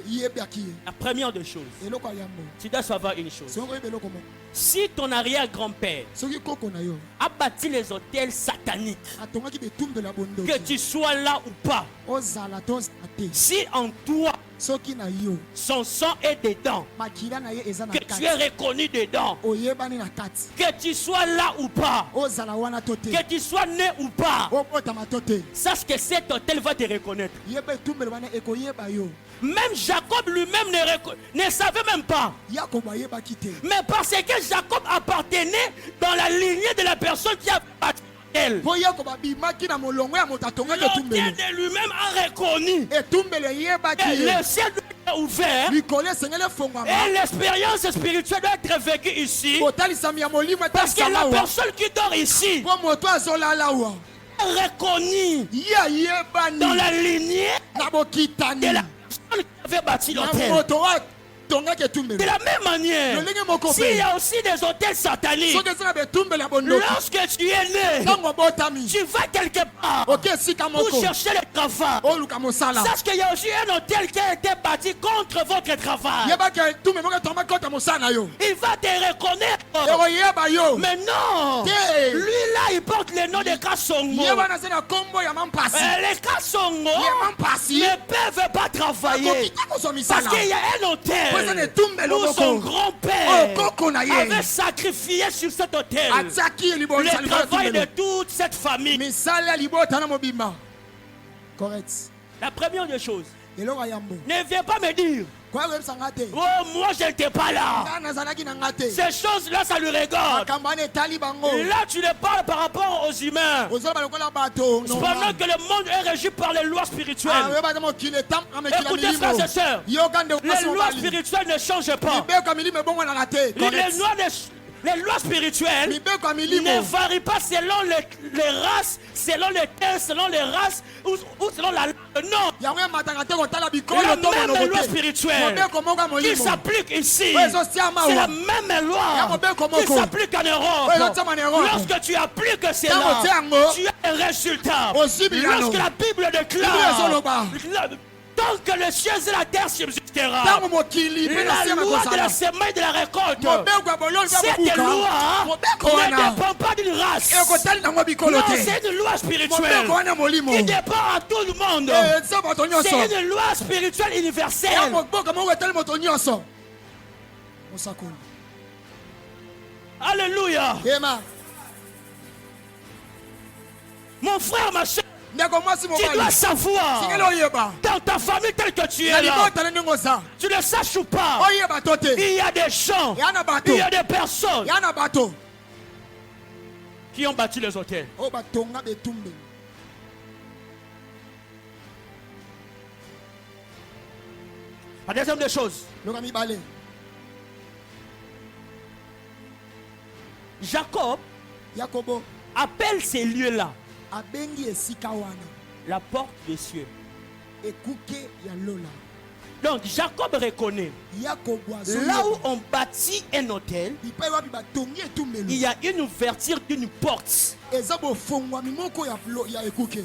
yebiaki ye. La première des choses, Eloko ya yambo. tu dois savoir une chose. Songo yebeloko moko. Si ton arrière-grand-père Soki koko na yo a bâti les hôtels sataniques, atongaki betumbelo ya bondoki. que tu sois là ou pas, Ozala to ozala te. si en toi Soki na yo son sang est dedans, makila na ye eza na que tu kati. es reconnu dedans, Oyebani na kati. que tu sois là ou pas, Ozala wana to te. que tu sois né ou pas, Obotama to te. sache que cet hôtel va te reconnaître. Yeba etumbelo wana ekoyeba yo. Même Jacob lui-même ne savait même pas. Yakobo ayebaki te. Mais parce que Jacob appartenait dans la lignée de la personne qui a bâti l'autel, Po Yakobo abimaki na molongo ya moto atongaki l'autel etumbelo. de lui-même a reconnu Etumbelo eyebaki que ye. le ciel doit être ouvert Likolo esengeli efongwama. et l'expérience spirituelle doit être vécue ici. Kotalisami ya molimo Parce que la etalisama awa. personne qui dort ici Po moto azolala awa. est reconnue Ye ayebani dans la lignée na de bokitani. la personne qui avait bâti Na l'autel. moto oyo atongaki De etumbelo. la même manière, Lolenge moko s'il y pe. a aussi des hôtels sataniques, Soki eza na betumbelo ya bondoki. lorsque tu es né, Ntango obotami. tu vas quelque part Oke esika pour moko. chercher le travail. Oluka mosala. Sache qu'il y a aussi un hôtel qui a été bâti contre votre travail. Yebaki etumbelo moko etongaki kota mosala na yo. Il va te reconnaître. Ekoyeba yo. Mais non, Te. lui là, il porte le nom de Kassongo. Yeba na se na kombo ya mampasi. Les Kassongo Ya mampasi. ne peuvent pas travailler. Akokita kozwa Parce misala. qu'il y a un Po eza na hôtel etumbelo où son moko. grand-père Oh, koko na ye. avait sacrifié sur cet hôtel Atiaki libota le travail de toute cette famille. misala ya libota na mobimba. Correct. La première des choses, Eloko ya yambo. ne viens pas me dire, Kwa koyebisa nga te. oh, moi je n'étais pas là. Nga nazalaki na nga te. Ces choses-là, ça lui regarde. Makambo wana etali bango. Et là, tu ne parles par rapport aux humains. Ozoloba lokola bato. Pendant que le monde est régi par les lois spirituelles. Oyeba mokili etambuka mekila Écoutez, frères et milimo. sœurs, Yoka nde les lois spirituelles ne changent pas. mibeko ya milimo ebongwana te. Les Correct. lois spirituelles Mibeko ya ne milimo. varient pas selon les races, selon les terres, selon les races ou selon la langue. Non. Yango emataka te kotala bikolo La to même monoko loi te. spirituelle Mobeko moko ya qui molimo. s'applique ici, Oyo ezosiama c'est la awa. même Ya loi mobeko qui moko. s'applique en Europe. Oyo ezotiama na Europe. Lorsque tu appliques Tango cela, otia yango. tu as un résultat. Osi bilano. Lorsque la Bible Bible déclare, ezoloba. tant que le ciel et la terre subsistera, Ntango mokili mpe na la sema loi de kozala. la semaille de la récolte, Mobeko ya bolongi ya cette kobuka. loi Mobeko ne wana. dépend pas d'une race. Ekotali nango bikolo Non, te. c'est une loi spirituelle Mobeko wana molimo. qui dépend à tout le monde. Eza bato nyonso. C'est une loi spirituelle Ya universelle. moboko moko etali moto nyonso. Mosakoli. Alléluia. Ema. Mon frère, ma soeur, Ndeko mwasi tu dois mobali. savoir Singeli oyeba. dans ta famille telle que tu Na es là, libota na ndenge oza. tu le saches ou pas, Oyeba to te. il y a des gens, Ya na bato. il y a des personnes Ya na bato. qui ont bâti les hôtels. Oyo batonga betumbe. La deuxième des choses, Loka mibale. Jacob Yakobo appelle ces lieux-là abengi esika wana. la porte des cieux. Ekuke ya lola. Donc Jacob reconnaît, Yakobo là où on bâtit un hôtel, Ipai wapi batongi etumbelo. il y a une ouverture d'une porte. Eza bofongwami moko ya ekuke.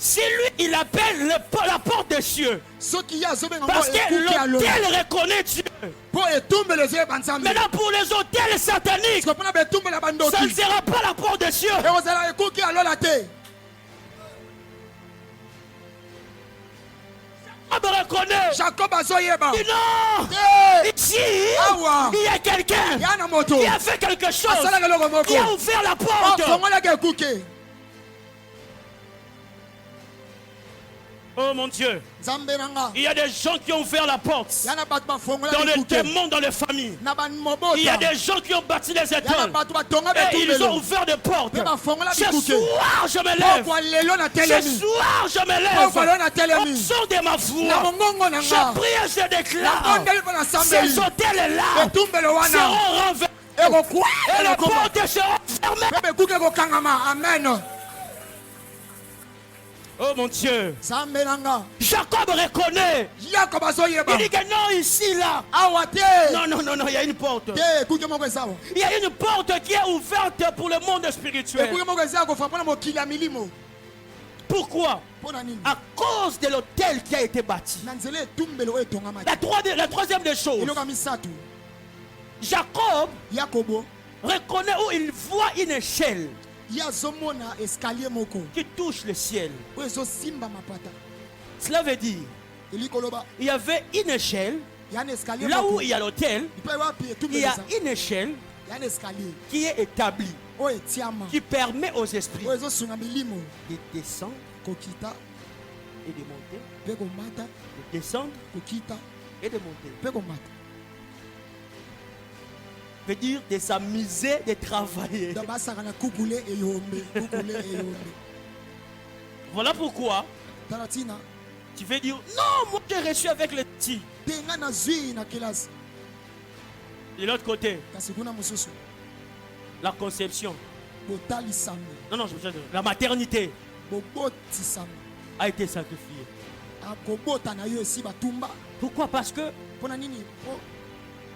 Si lui, il appelle la porte des cieux, Soki ya azobenga ngo parce que ekuke ya lola. l'hôtel reconnaît Dieu. Po etumbelo eza banzambe. Maintenant, pour les hôtels sataniques, Parce que pona betumbelo ya ça ne bandoki. sera pas la porte des cieux. Ekozala ekuke ya lola te. Jacob reconnaît. Jacob azoyeba. Il dit non. Te. Ici, Awa. il y a quelqu'un Yana moto. qui a fait quelque chose. Asala keloko moko. Qui a ouvert la Oh, porte. fongola ke kuke. Oh mon Dieu. Nzambe nanga. Il y a des gens qui ont ouvert la porte. Yana bato ba fongola Dans ke les kuke. démons, dans les familles. Na ban mobota. Il y a des gens qui ont bâti les Yana étoiles. bato ba tonga be Et ils ont tumbelo. ouvert des portes. Pe ba fongola Ce ke kuke. soir, je me Oh, lève. kwa lelo na Ce telemi. soir, je me Oh, kwa lelo na lève. Au telemi. son de ma Na voix, mongongo je nanga. prie et je Na déclare. bondeli po na Ces sambeli. hôtels-là Etumbelo wana. seront renversés. Eko kwa. Et les Eko kwa. portes seront fermées. Pe be kuke ko kangama. Amen. Oh mon Dieu. Nzambe nanga. Jacob reconnaît. Jacob azoyeba. Il dit que non, ici, là. Awa te. Non, non, non, non, il y a une porte. Te kuke moko esawa. Il y a une porte qui est ouverte pour le monde spirituel. Kuke moko esawa ko fra pona mokili ya milimo. Pourquoi? Pona nini? À cause de l'hôtel qui a été bâti. Na nzela etumbelo oyo etongama. La troisième des choses, Eloko misato. Jacob Yakobo reconnaît où il voit une échelle ye azomona escalier moko qui touche le ciel. oyo ezosimba mapata. Cela veut dire, Eli koloba il y avait une échelle, ya na escalier là où moko. il y a l'hôtel, Ipe wapi il y etumbelo a eza. une échelle Ya na escalier qui est établie, oyo etiama. qui permet aux esprits Oyo ezosunga milimo de descendre kokita et de monter, mpe komata, de descendre kokita et de monter. mpe komata. Veut dire de s'amuser, de travailler. Da basaka na kukule eyombe, kukule eyombe. Voilà pourquoi Tala tina tu veux dire, non, moi j'ai reçu avec le petit. te nga nazwi na kelasi De l'autre côté, kasi kuna mosusu la conception. botalisami, Non, non, la maternité bobotisami, a été sacrifiée. akobota na yo esi batumba. Pourquoi? Parce que Mpona nini? Po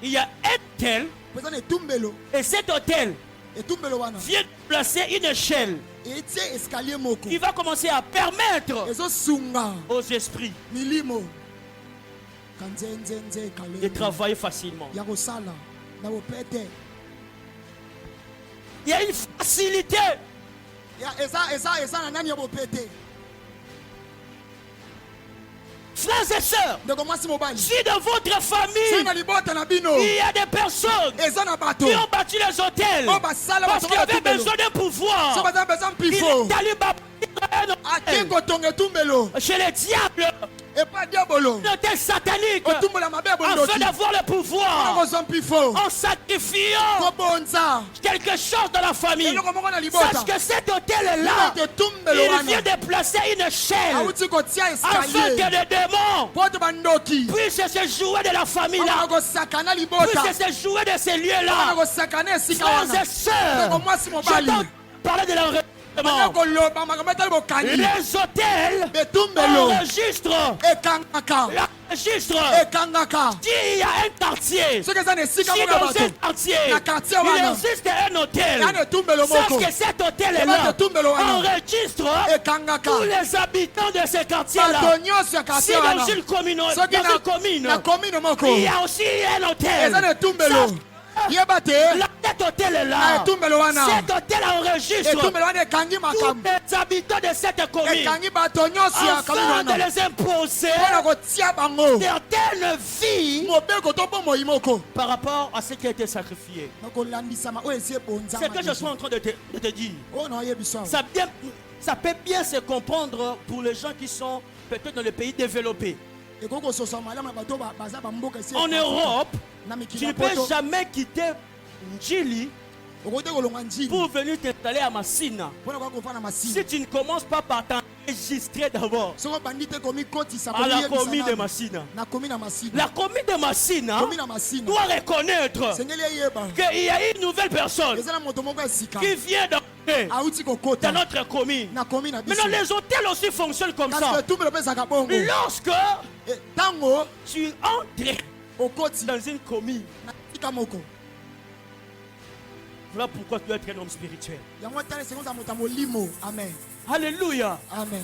il y a un hôtel eza na etumbelo, et cet hôtel etumbelo wana vient de placer une échelle etie escalier moko qui va commencer à permettre ezosunga aux esprits milimo kanzenzenze de ekale travailler facilement. ya kosala na bopete. Il y a une facilité. Eza na nani ya bopete. Frères et sœurs, Ndeko mwasi mobali si dans votre soki famille na libota na bino il y a des personnes eza na bato qui ont bâti les hôtels oyo basala parce qu'il y avait besoin d'un so pouvoir, baza besoin il mpifo est allé bâtir un ake hôtel kotonga etumbelo chez les diables, epa diabolo un hôtel satanique, otumbola mabe ya afin bondoki d'avoir le mpona pouvoir kozwa mpifo en sacrifiant kobonza quelque chose dans la famille. eloko moko na libota. Sache que cet hôtel-là, ete etumbelo il vient wana de placer une échelle awuti kotia afin que escalier les démons po te bandoki puissent se jouer de la famille-là, bakona kosakana libota, puissent se jouer de ces bakona lieux-là. kosakana esika Frères wana. et sœurs, Ndeko mwasi mobali j'entends parler de l'enregistrement. bana koloba makambo etali bokangi Les hôtels betumbelo enregistrent, ekangaka ekangaka s'il y a un quartier, soki eza na esika si moko ya dans bato un quartier, na quartier il wana existe un hôtel, ya na etumbelo moko sache que cet eba hôtel-là etumbelo wana enregistre ekangaka tous les habitants de ce quartier-là. bato nyonso ya Si quartier dans wana une commune, soki dans une commune, na komine moko il y a aussi un hôtel. eza na etumbelo yeba te Là, cet na hôtel-là, etumbelo wana cet hôtel enregistre etumbelo wana ekangi tous makambo les habitants de cette commune ekangi bato nyonso ya commune afin de wana les imposer mpona kotia bango certaines vies mobeko to mpo moi moko par rapport à ce qui a été sacrifié. na kolandisama oyo esi C'est que je suis en train de te dire. oyo na oyebiso awa Ça peut bien se comprendre pour les gens qui sont peut-être dans les pays développés. ekoki kososa malamu na bato baza bamboka esi En Europe, na tu mikili ne ya peux poto jamais quitter Njili okoki te kolonga njini pour venir t'installer à Massina. mpona koya kofana masini Si tu ne commences pas par t'enregistrer d'abord soki obandi te komikotisa à la komiyebisa commune de nani. Massina. na komi na masina La commune de Massina komi na masina doit reconnaître sengeli eyeba qu'il y a une nouvelle personne eza na moto moko ya sika qui vient d'entrer auti dans kokota notre commune. na komi na biso Maintenant, les hôtels aussi fonctionnent comme kasi ça. etumbelo mpe ezalaka bongo Lorsque ntango tu entres okoti dans une commune, na tika moko voilà pourquoi tu dois être un homme spirituel. yango tala esengo ozala moto ya molimo amen Alléluia. amen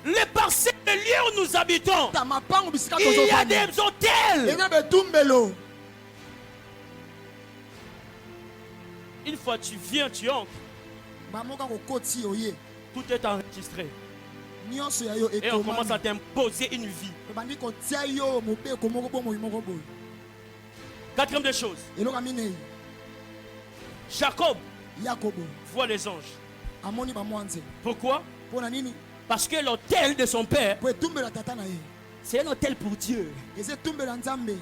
Les parcelles, les lieux où nous habitons, ta mapango bisika il y a tozofanda des hôtels. eza betumbelo Une fois tu viens, tu entres, bamoka kokoti oye tout est enregistré. nyonso ya yo Et on commence à ekomami t'imposer une vie. ebandi kotia yo mobeko moko bomoi moko boye. Quatrième des choses, eloko minei Jacob yakobo voit les anges. amoni bamwanze Pourquoi? mpona nini Parce que l'autel de son père, po etumbela tata na ye c'est un autel pour Dieu. eza etumbela nzambe.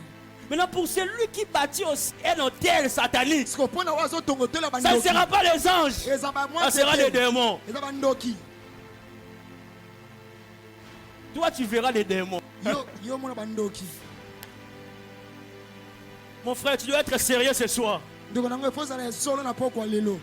Maintenant, pour celui qui bâtit aussi un autel satanique, siko mpona oyo azotongotola ça ne bandoki sera pas les anges, eza ça bamwanze sera les te démons. eza bandoki. Toi, tu verras les démons. yo mona bandoki. Mon frère, tu dois être sérieux ce soir. ndeko nango efo ozala esolo na pokwa lelo.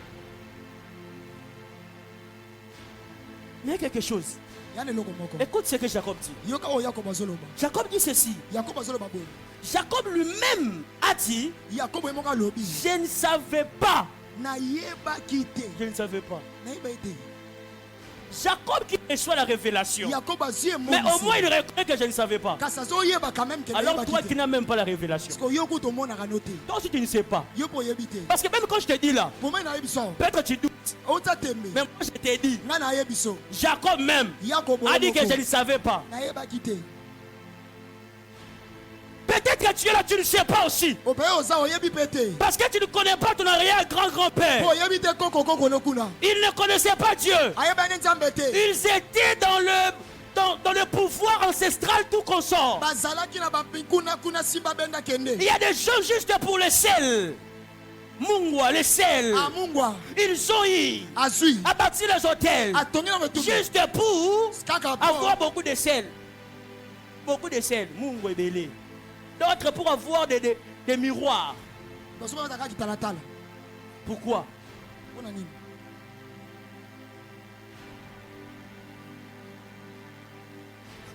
Mais il y a quelque chose. ya na eloko moko Écoute ce que Jacob dit. yoka oyo yakobo azoloba. Jacob dit ceci. yakobo azoloba boye. Jacob lui-même a dit, yakobo ye moko alobi je ne savais pas. nayebaki te Je ne savais pas. nayeba ye te. Jacob qui reçoit la révélation. yakobo azwi Mais au moins emonisi il reconnaît que je ne savais pas. kasi azoyeba quand même ke Alors toi nayebaki qui te. n'as même pas la révélation. siko yo kuta omonaka no te. Toi aussi tu ne sais pas. yo mpo oyebi te. Parce que même quand je te dis là, pomoi nayebi so peut-être tu doutes. outa tembe Mais moi je t'ai dit, nga nayebi so Jacob même yakobo a ye dit que je moko ne savais pas. nayebaki te. Peut-être que tu es là, tu ne sais pas aussi. ope oza oyebi pe te. Parce que tu ne connais pas ton arrière-grand-grand-père. po oyebi te kokokoko no kuna. Ils ne connaissaient pas Dieu. ayebani nzambe te. Ils étaient dans le pouvoir ancestral tout consort. bazalaki na kuna kuna simba benda kende. Il y a des gens juste pour le sel. Mungwa, le sel. amungwa Ils ont eu azwi à bâtir les hôtels. atongi na metumba Juste pour kaka avoir po beaucoup de sel. Beaucoup de sel. Mungwa belé. D'autres pour avoir des miroirs. basoba bazalaka kitalatala. Pourquoi? mpona nini.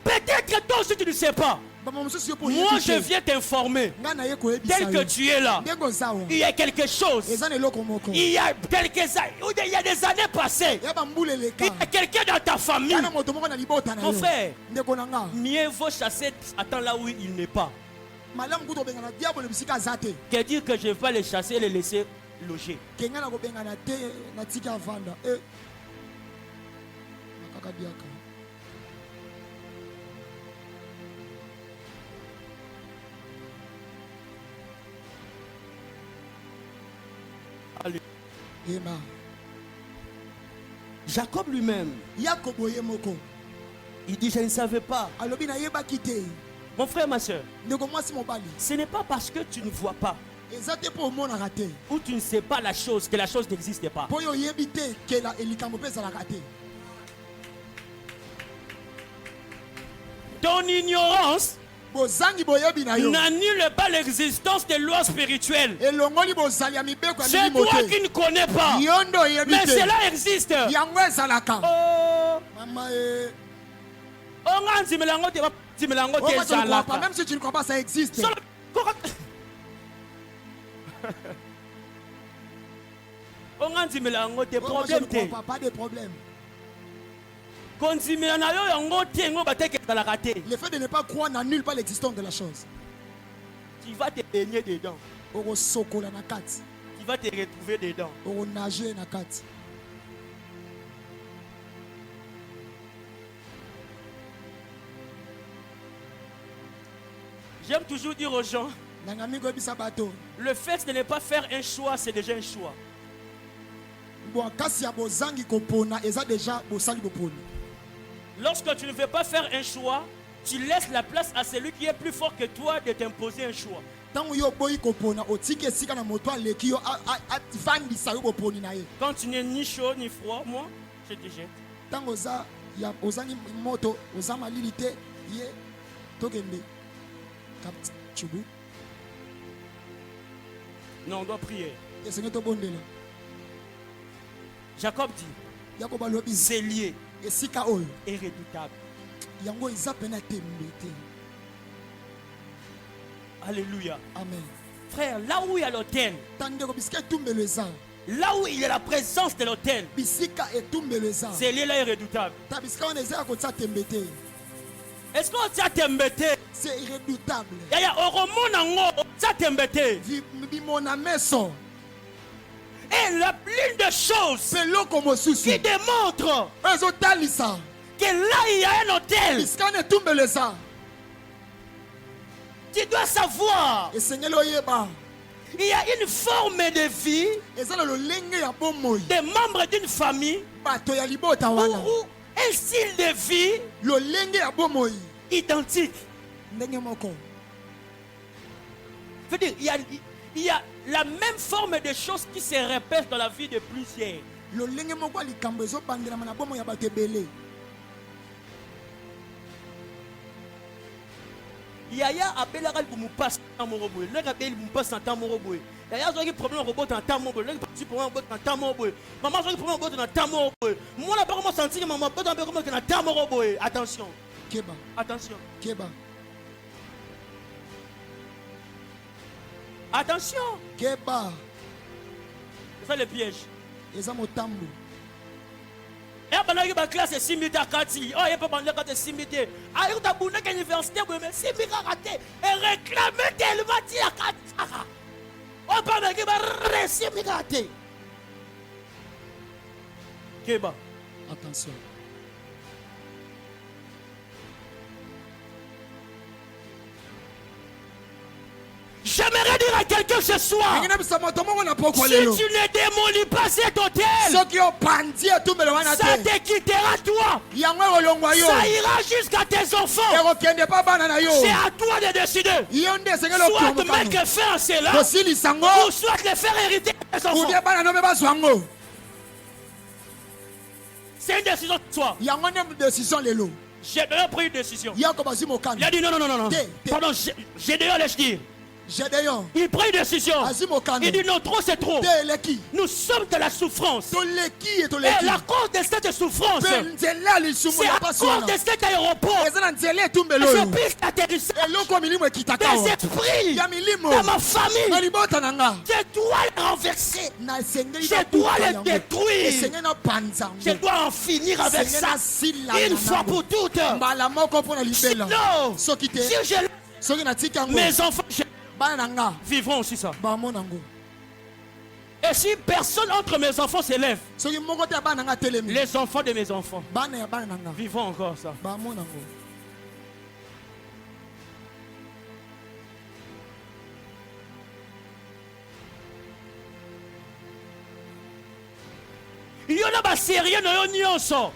Peut-être que toi aussi tu ne sais pas. bama mosusu yo po Moi oyebi je te. viens t'informer. nga na ye koyebisa Tel que yo tu es là, ndenge oza wa il y a quelque chose. eza na eloko moko Il y a quelques années, il y a des années passées. ya bambula Il y eleka a quelqu'un dans ta famille. ya na moto moko na libota na Mon yo frère, ndeko na nga mieux vaut chasser Satan là où il n'est pas malamu kuta obengana diabolo bisika aza te que dire que je vais pas le chasser et le laisser loger. ke nga na kobengana te natika avanda nakaka diaka. Allez. ema Jacob lui-même, yakobo ye moko il dit je ne savais pas. alobi nayebaki te. Mon frère, ma soeur, ndeko mwasi mobali ce n'est pas parce que tu ne vois pas eza te mpo omonaka te ou tu ne sais pas la chose que la chose n'existe pas. mpo oyo oyebi te ke likambo mpe ezalaka te. Ton ignorance bozangi boyebi na yo n'annule pas l'existence des lois spirituelles. elongoli bozali ya mibeko ya C'est milimo toi te. qui ne connais pas. yo nde oyebi Mais te cela existe. yango ezalaka. Oh, mama on a dit melango te ti melango te même ezalaka. si tu ne crois pas ça existe. Solo- koko- onga ndimela yango te problème te pas de problème. kondimela na yo yango te ngo bateke ezalaka te. Le fait de ne pas croire n'annule pas l'existence de la chose. Tu vas te baigner dedans, Oro sokola na kati, tu vas te retrouver dedans. oro nager na kati. J'aime toujours dire aux gens, Nangami go bisa bato. le fait de ne pas faire un choix, c'est déjà un choix. Bon kasi ya bozangi kopona eza déjà bosali boponi. Lorsque tu ne veux pas faire un choix, tu laisses la place à celui qui est plus fort que toi de t'imposer un choix. Tango yo boyi kopona otike sika na moto aleki yo afandisa yo boponi na ye. Quand tu n'es ni chaud ni froid, moi, je te jette. Tango za ya ozangi moto ozama lilite ye tokende. Kap chubu. Non, on doit prier. Et Seigneur to bondela. Jacob dit, Yakoba lobi c'est lié esika oyo. et redoutable. Yango eza pena tembe te. Alléluia. Amen. Frère, là où il y a l'autel, Tandeko bisika tumbelo eza. là où il y a la présence de l'autel, Bisika etumbelo eza. c'est lié là et redoutable. Ta bisika on eza ko tsa tembe te. Est-ce qu'on t'a t'embêté? C'est irrédoutable. Yaya, oromonango, t'a t'embêté. Bimona meso. Et l'une des choses C'est loko mosusu. qui démontre Ezo talisa. que que là il y a un hôtel, bisikane tumbeleza tu dois savoir, esengeli oyeba il y a une forme de vie eza na lolenge ya bomoi des membres d'une famille bato ya libota wana ou un style de vie lolenge ya bomoi identique. ndenge moko. Je veux dire, il y a la même forme de choses qui se répètent dans la vie de plusieurs. lolenge moko ya likambo ezobandelama na bomoi ya bato ebele. Yaya abelaka libumu-passe na moko boye. Leka abeli libumu-passe na temps moko boye. Yaya azwaki problème ya kobota na temps moko boye. Leka petit problème ya kobota na temps moko boye. Maman azwaki problème ya kobota na temps moko boye. Mwana pas comment sentir que maman bota mpe comment na temps moko boye. Attention. Keba. Attention. Keba. Attention. Keba. C'est ça le piège. Eza motambo. Et pendant que ma classe est 6 minutes à 4, oh, il n'y a pas pendant que 6 minutes. Alors, tu as bougé à l'université, mais 6 minutes à rater. Et réclamer tellement à 4. On parle de 6 minutes à rater. Keba. Attention. J'aimerais dire à quelqu'un ce soir, si tu ne démolis pas cet hôtel, ça te quittera toi. Ça ira jusqu'à tes enfants. C'est à toi de décider. Soit mettre fin à cela, ou soit les faire hériter tes enfants. C'est une décision de toi. J'ai déjà pris une décision. Il a dit non. Pardon, j'ai déjà laissé dire. Il prend une décision. Il dit non, trop c'est trop. Nous sommes de la souffrance. Et la cause de cette souffrance, c'est à cause de cet aéroport. Je puisse atterrissage des esprits dans ma famille. Je dois les renverser. Je dois les détruire. Je dois en finir avec ça. Une fois pour toutes. Sinon, si mes enfants vivront aussi ça. Et si personne entre mes enfants s'élève, les enfants de mes enfants vivront encore ça. Il y en a pas sérieux,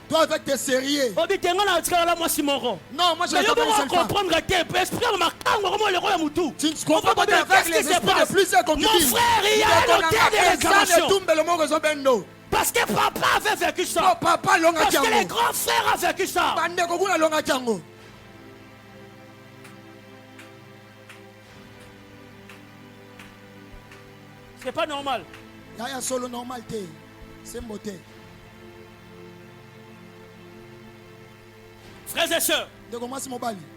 toi avec tes sérieux. Non, moi je vais comprendre que tu ne comprends pas avec les esprits de plusieurs comme tu dis. Mon frère, il y a un hôtel de réclamation. Parce que papa avait vécu ça. Parce que les grands frères ont vécu ça. C'est pas normal. Solo normal. C'est beauté. Frères et sœurs,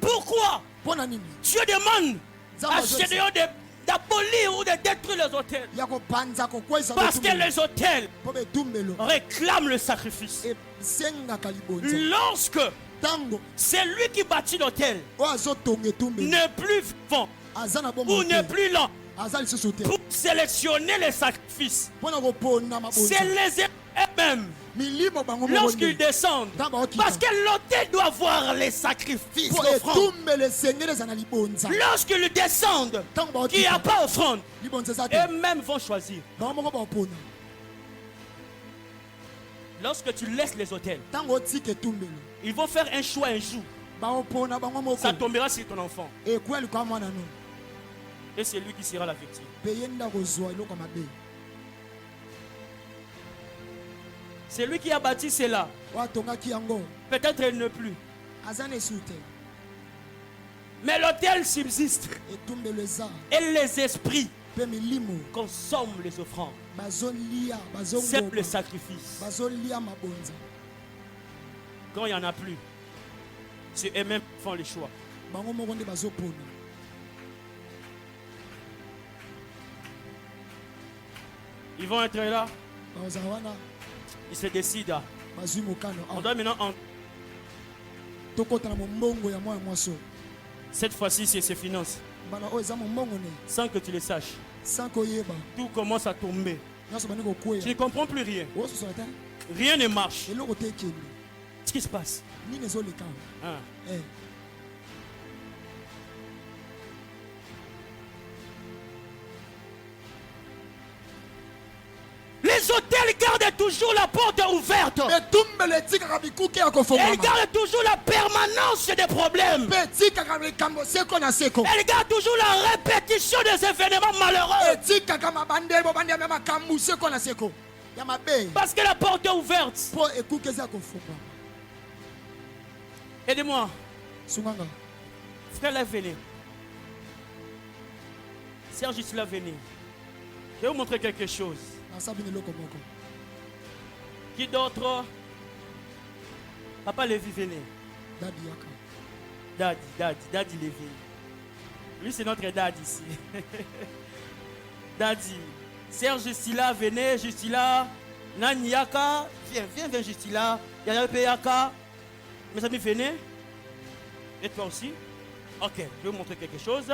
pourquoi Dieu demande à Gédéon d'abolir ou de détruire les hôtels? Parce que les hôtels réclament le sacrifice. Lorsque c'est lui qui bâtit l'hôtel n'est plus vivant ou n'est plus là pour sélectionner les sacrifices, c'est les eux-mêmes lorsqu'ils descendent, parce que l'hôtel doit voir les sacrifices, l'offrande. Lorsqu'ils descendent, qu'il n'y a pas offrande, eux-mêmes vont choisir. Lorsque tu laisses les hôtels, ils vont faire un choix un jour. Ça tombera sur ton enfant. Et c'est lui qui sera la victime. C'est lui qui a bâti cela. Peut-être il ne plus. Mais l'autel subsiste. Et les esprits consomment les offrandes. C'est le sacrifice. Quand il n'y en a plus, c'est eux-mêmes qui font les choix. Ils vont être là. Ils se décident. On doit maintenant. Cette fois-ci, c'est ses finances. Sans que tu le saches. Tout commence à tomber. Tu ne comprends plus rien. Rien ne marche. Ce qui se passe. nini ezoleka Hein. eh. Les hôtels gardent toujours la porte ouverte. etumbelo etikaka bikuke ya Elles kofongama gardent toujours la permanence des problèmes. mpe etikaka likambo seko na seko Elles gardent toujours la répétition des événements malheureux. etikaka mabandeli bobandela makambu seko na seko ya mabe Parce que la porte est ouverte. mpo ekuke eza kofungwama. Aidez-moi. Sunganga Frère, là, venez. Serge, ici, là, venez. Je vais vous montrer quelque chose. nasabi eloko moko Qui d'autre? Papa Lévi, venez. dadi yaka Daddy Lévi. Lui, c'est notre dad ici. Daddy. Serge, Justila, venez. Justila. Nani Yaka. Viens, Justila. Yaya Yaka. Mes amis, venez. Et toi aussi. Ok, je vais vous montrer quelque chose.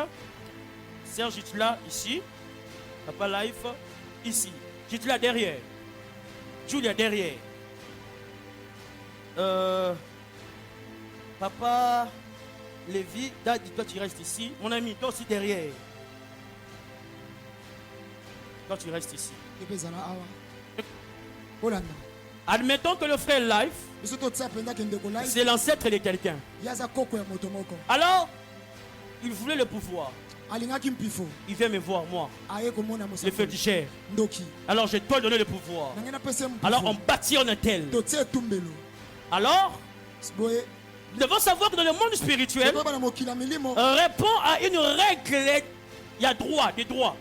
Serge, Justila, ici. Papa Life, ici. Justila, derrière. Julia, derrière. Papa Lévi, Daddy, toi tu restes ici. Mon ami, toi aussi derrière. Toi tu restes ici. epe ezala awa olanda Admettons que le frère Life, biso totia mpenzaki ndeko lai c'est l'ancêtre de quelqu'un. ye aza koko ya moto moko Alors, il voulait le pouvoir. alingaki mpifo Il vient me voir, moi, aye komona le mosakoli féticheur. ndoki Alors, je dois donner le pouvoir. nange napesa ye Alors, on mpifo bâtit un hôtel. totia etumbelo Alors, boye nous devons savoir que dans le monde spirituel, tokoyeba na mokili ya milimo répond à une règle. Il y a droit, des droits.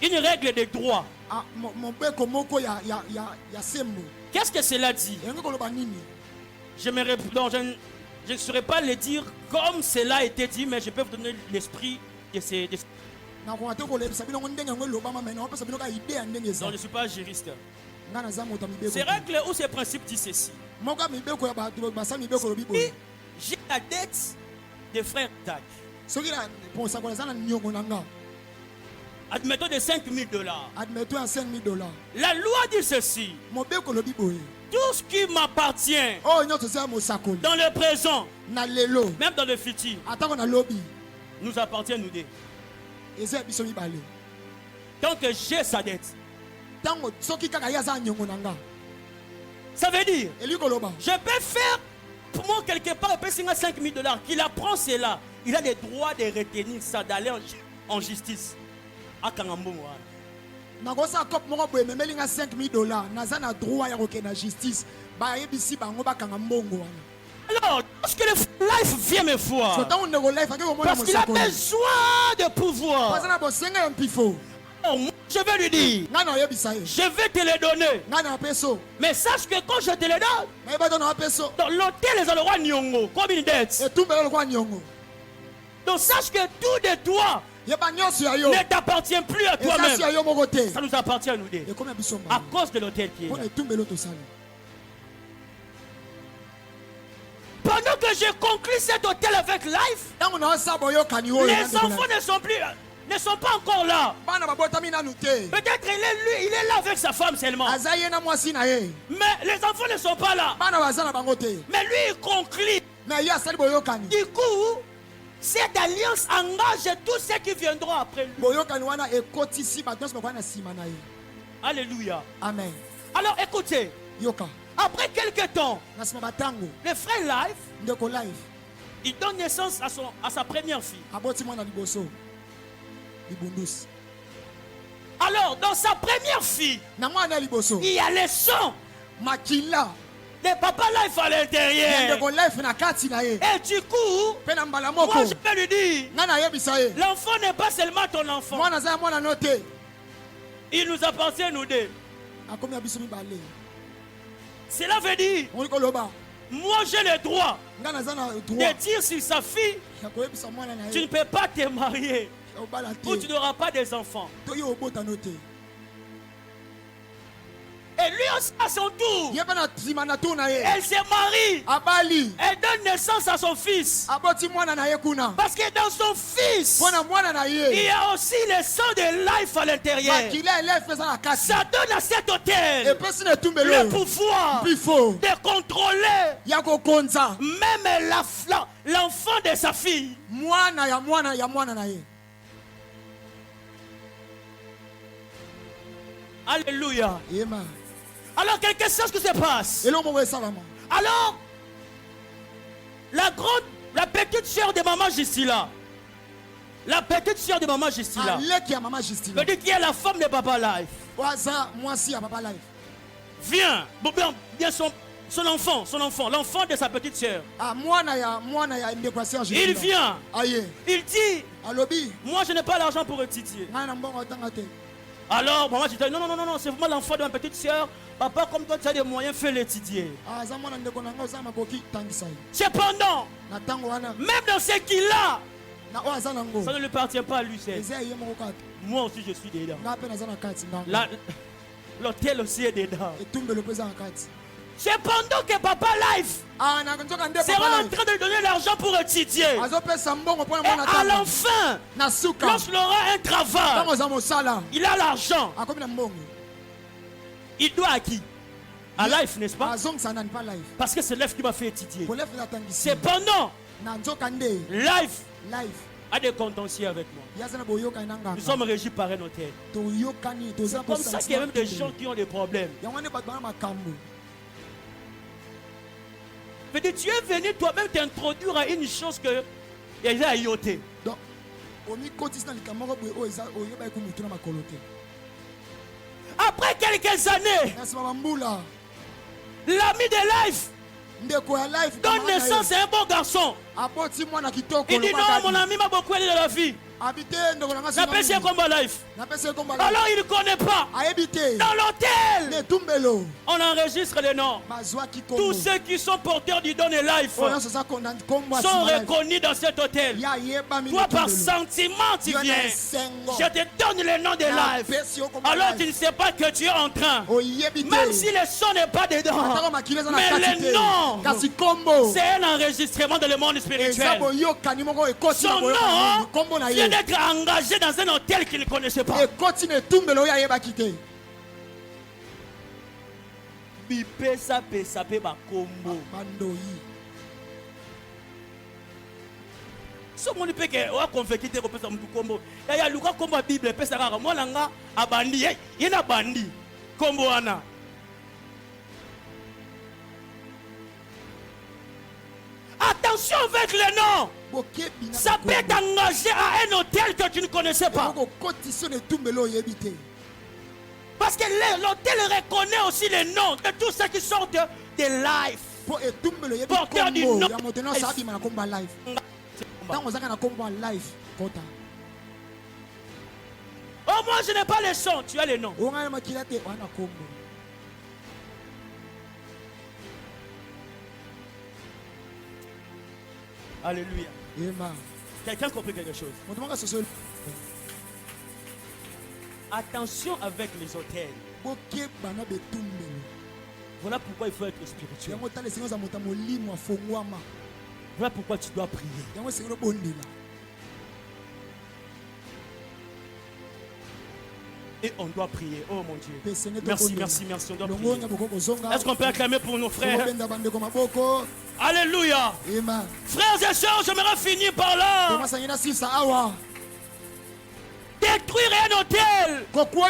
Une règle des droits. ah, mobeko moko ya sembo Qu'est-ce que cela dit? elingi koloba nini J'aimerais, non, je ne saurais pas le dire comme cela a été dit, mais je peux vous donner l'esprit de ces. nakoka te kolebisa bino ndenge yango elobama me naopesa bino ka ide ya ndenge eza Non, je ne suis pas juriste. nga naza moto ya Ces mibeko règles ou ces principes disent ceci. moko ya mibeko ya bato basa mibeko lobi Si boye j'ai la dette des frères Dak, soki na posakolo eza na niongo na nga admettons de $5,000. admeto ya 5 000 $. La loi dit ceci. mobeko lobi boye Tout ce qui m'appartient oyo nyonso eza ya mosakoli dans le présent, na lelo même dans le futur, atako na lobi nous appartient nous deux. eza ya biso mibale Tant que j'ai sa dette. ntango soki kaka ye aza ya niongo na nga Ça veut dire, elingi koloba je peux faire pour moi quelque part, il peut signer $5,000. Qu'il apprend cela. Il a le droit de retenir ça, d'aller en justice. À Kangambongo. nakosala kope moko boye ememeli nga 5 000 $. naza na droit ya kokende na justice bayebisi bango bakanga mbongo wana Alors, lorsque le life vient me so voir, ntango ndeko life ake komona parce qu'il a mosakoli besoin de pouvoir, aza na bosenga ya mpifo oh, moi, je vais lui dire, ngai naoyebisa ye je vais te le donner. ngai na peso Mais sache que quand je te le donne, nayeba to na peso dans l'hôtel, les endroits Nyongo, comme une dette. etumbelo lokwa niongo Donc sache que tout de toi yeba nyonso ya yo ne t'appartient plus à eza si toi-même. ya yo moko te Ça nous appartient à nous deux. ekomi ya biso À mbala cause de l'hôtel qui est mpo là. na etumbelo tosali Pendant que je conclue cet hôtel avec Life, ntango naosala boyokani oyo les enfants ne sont pas encore là. bana babotami nanu te Peut-être il est là avec sa femme seulement. aza ye na mwasi na ye Mais les enfants ne sont pas là. bana baza na bango te Mais lui, il conclut. me ye asali boyokani Du coup, cette alliance engage tous ceux qui viendront après lui. boyokani wana ekotisi bato nyonso bakoya na nsima na ye Alléluia. amen Alors écoutez, yoka après quelques temps, na nsima batango le frère Life, ndeko life il donne naissance à sa première fille. aboti mwana liboso libundusi Alors, dans sa première fille, na mwana ya liboso il y a le sang makila de Papa Life à ya l'intérieur. ndeko life na kati na ye Et du coup, mpe na mbala moko moi je peux lui dire, ngai nayebisa ye l'enfant n'est pas seulement ton enfant. mwana aza ya mwana no te Il nous appartient nous deux. akomi ya biso mibale Cela veut dire, ongi koloba moi j'ai le droit ngai naza na de droit dire sur sa fille, ya koyebisa mwana na tu ne ye peux pas te marier ya kobala ou tu te n'auras pas des enfants. to ye obota no te Et Et lui aussi à son tour, Ye bana nsima na tour na ye. elle se marie. Abali. Elle donne naissance à son fils. Aboti mwana na ye kuna. Parce que dans son fils, Pona mwana na il ye. y a aussi le sang de life à l'intérieur. Makila ele feza na kati. Ça donne à cet hôtel Epesi ne le tumbelo. pouvoir Pifo. de contrôler Ya kokonza. même l'enfant de sa fille. Mwana ya mwana na ye. Alléluia. Yema. Alors quelque chose qui se passe. Elo mo salama. Alors, la petite sœur de maman Gisila, la petite sœur de maman Gisila, Aleki ya mama Justine. veut dire qui est la femme de Papa Life, Waza mwasi ya papa life. vient, bien son enfant, l'enfant de sa petite sœur. Ah mwana ya ndéquation Justine. Il vient, Aye. il dit, Alobi. moi je n'ai pas l'argent pour étudier. Ngana mbongo tanga te. Alors, maman dit, non, c'est vraiment l'enfant de ma petite sœur. Papa, comme toi tu as des moyens, fais l'étudier. Ah za mwana ndeko nanga za makoki tangisa ye. Cependant, Na tango wana. même dans ce qu'il a, Na o aza nango. ça ne lui appartient pas à lui seul. Eza ye moko kati. Moi aussi je suis dedans. Nga pe na za na kati nganga. L'hôtel aussi est dedans. Etumbelo pesa na kati. Cependant que Papa Life Ah na nzoka nde sera papa en life. train de lui donner l'argent pour étudier. Azo pesa mbongo pona Et mwana à tanga. l'enfin, Na suka. lorsqu'il aura un travail, Tango za mosala. il a l'argent. Akomi na mbongo. Il doit à qui? À Life, n'est-ce pas? Azong sana ni pa life. Parce que c'est Life qui m'a fait étudier. Pour lef na tangisi. Cependant, Na nzoka nde Life life. a des contentieux avec moi. Yazana boyoka inanga. Nous sommes régis par un hôtel. To yokani to za C'est comme ça qu'il y a même des gens qui ont des problèmes. Yangwane bat bana makambo. Je veux dire, tu es venu toi-même t'introduire à une chose que il y a yoté. Donc omi kotis na likamoko boy o eza oyoba ko mutuna makolo te. Après quelques années, Na sima mbula. l'ami de Life Ndeko ya life. donne naissance à un bon garçon. Apoti mwana kitoko. Il dit non, mon ami m'a beaucoup aidé dans la vie. Habité ndeko nanga sima. J'appelle ça combat Life. Na pesa komba. Alors il ne connaît pas. Ayebite. Dans l'hôtel, Ne tumbelo. on enregistre les noms. Mazwa kikombo. Tous ceux qui sont porteurs du don et Life Oyo so sa konda kombo sont reconnus dans cet hôtel. Ya yeba mi. Toi, par sentiment, tu viens. Je te donne le nom de Life. Alors tu ne sais pas que tu es en train. Oyebite. Même si le son n'est pas dedans. Atako makileza na Mais kati le te. nom, Kasi kombo. c'est un enregistrement dans le monde Eza spirituel. boyokani moko ekoti Son na boyokani. nom Kombo na vient ye. d'être engagé dans un hôtel qu'il ne connaissait pas. Ekoti ne tumbelo ya yebaki te. Bipesa pesa pe ba kombo. Bandoyi. So moni pe ke wa convaincu te ko pesa mutu kombo. Ya luka kombo Bible pesa kaka mwana nga abandi ye na bandi. Kombo wana. Attention avec les noms. Bokebi na. Ça peut t'engager à un hôtel que tu ne connaissais pas. Boko koti so ne tumbelo yebite. Parce que l'hôtel reconnaît aussi les noms de tous ceux qui sortent de Life. Po etumbelo yebi Porteur du kombo nom. ya moteno sabi na kombo life. Tango zaka na kombo life kota. Oh, moi je n'ai pas les sons, tu as les noms. Onga makila te wana kombo. Alléluia. Yema. Quelqu'un compris quelque chose? Motomanga soso. Attention avec les hôtels. Bokeba na betumbelo. Voilà pourquoi il faut être spirituel. Yango tale singo za mota molimo afongwama. Voilà pourquoi tu dois prier. Yango singo bondela. Et on doit prier. Oh mon Dieu. Merci, Merci. On doit prier. Est-ce qu'on peut acclamer pour nos frères? Alléluia. Frères et sœurs, j'aimerais finir par là. Détruire un hôtel,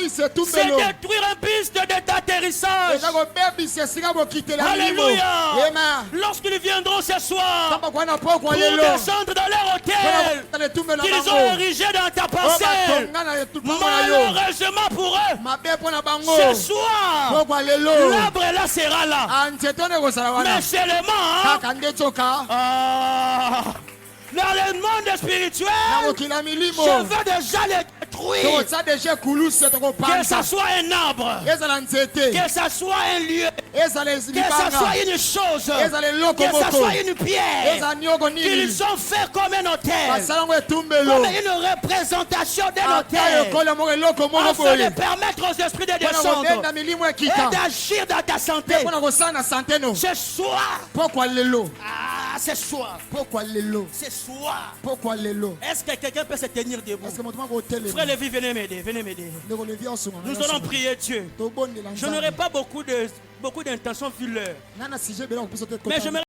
c'est détruire un piste d'atterrissage. Alléluia. Lorsqu'ils viendront ce soir pour descendre dans leur hôtel qu'ils ont érigé dans ta parcelle, malheureusement pour eux, ce soir, l'arbre là sera là. Mais seulement, dans le monde spirituel, je veux déjà les détruire. détruire. que ça soit un arbre, que ça soit un lieu, que ça soit une chose, que ça soit une pierre, qu'ils ont fait comme un hôtel, comme une représentation d'un hôtel, afin de permettre aux esprits de descendre et d'agir dans ta santé. Ce soir, ce soir, ce soir, est-ce que quelqu'un peut se tenir debout? Frère Lévi, venez m'aider, venez m'aider. Nous allons prier Dieu. Je n'aurai pas beaucoup d'intentions vu l'heure, mais j'aimerais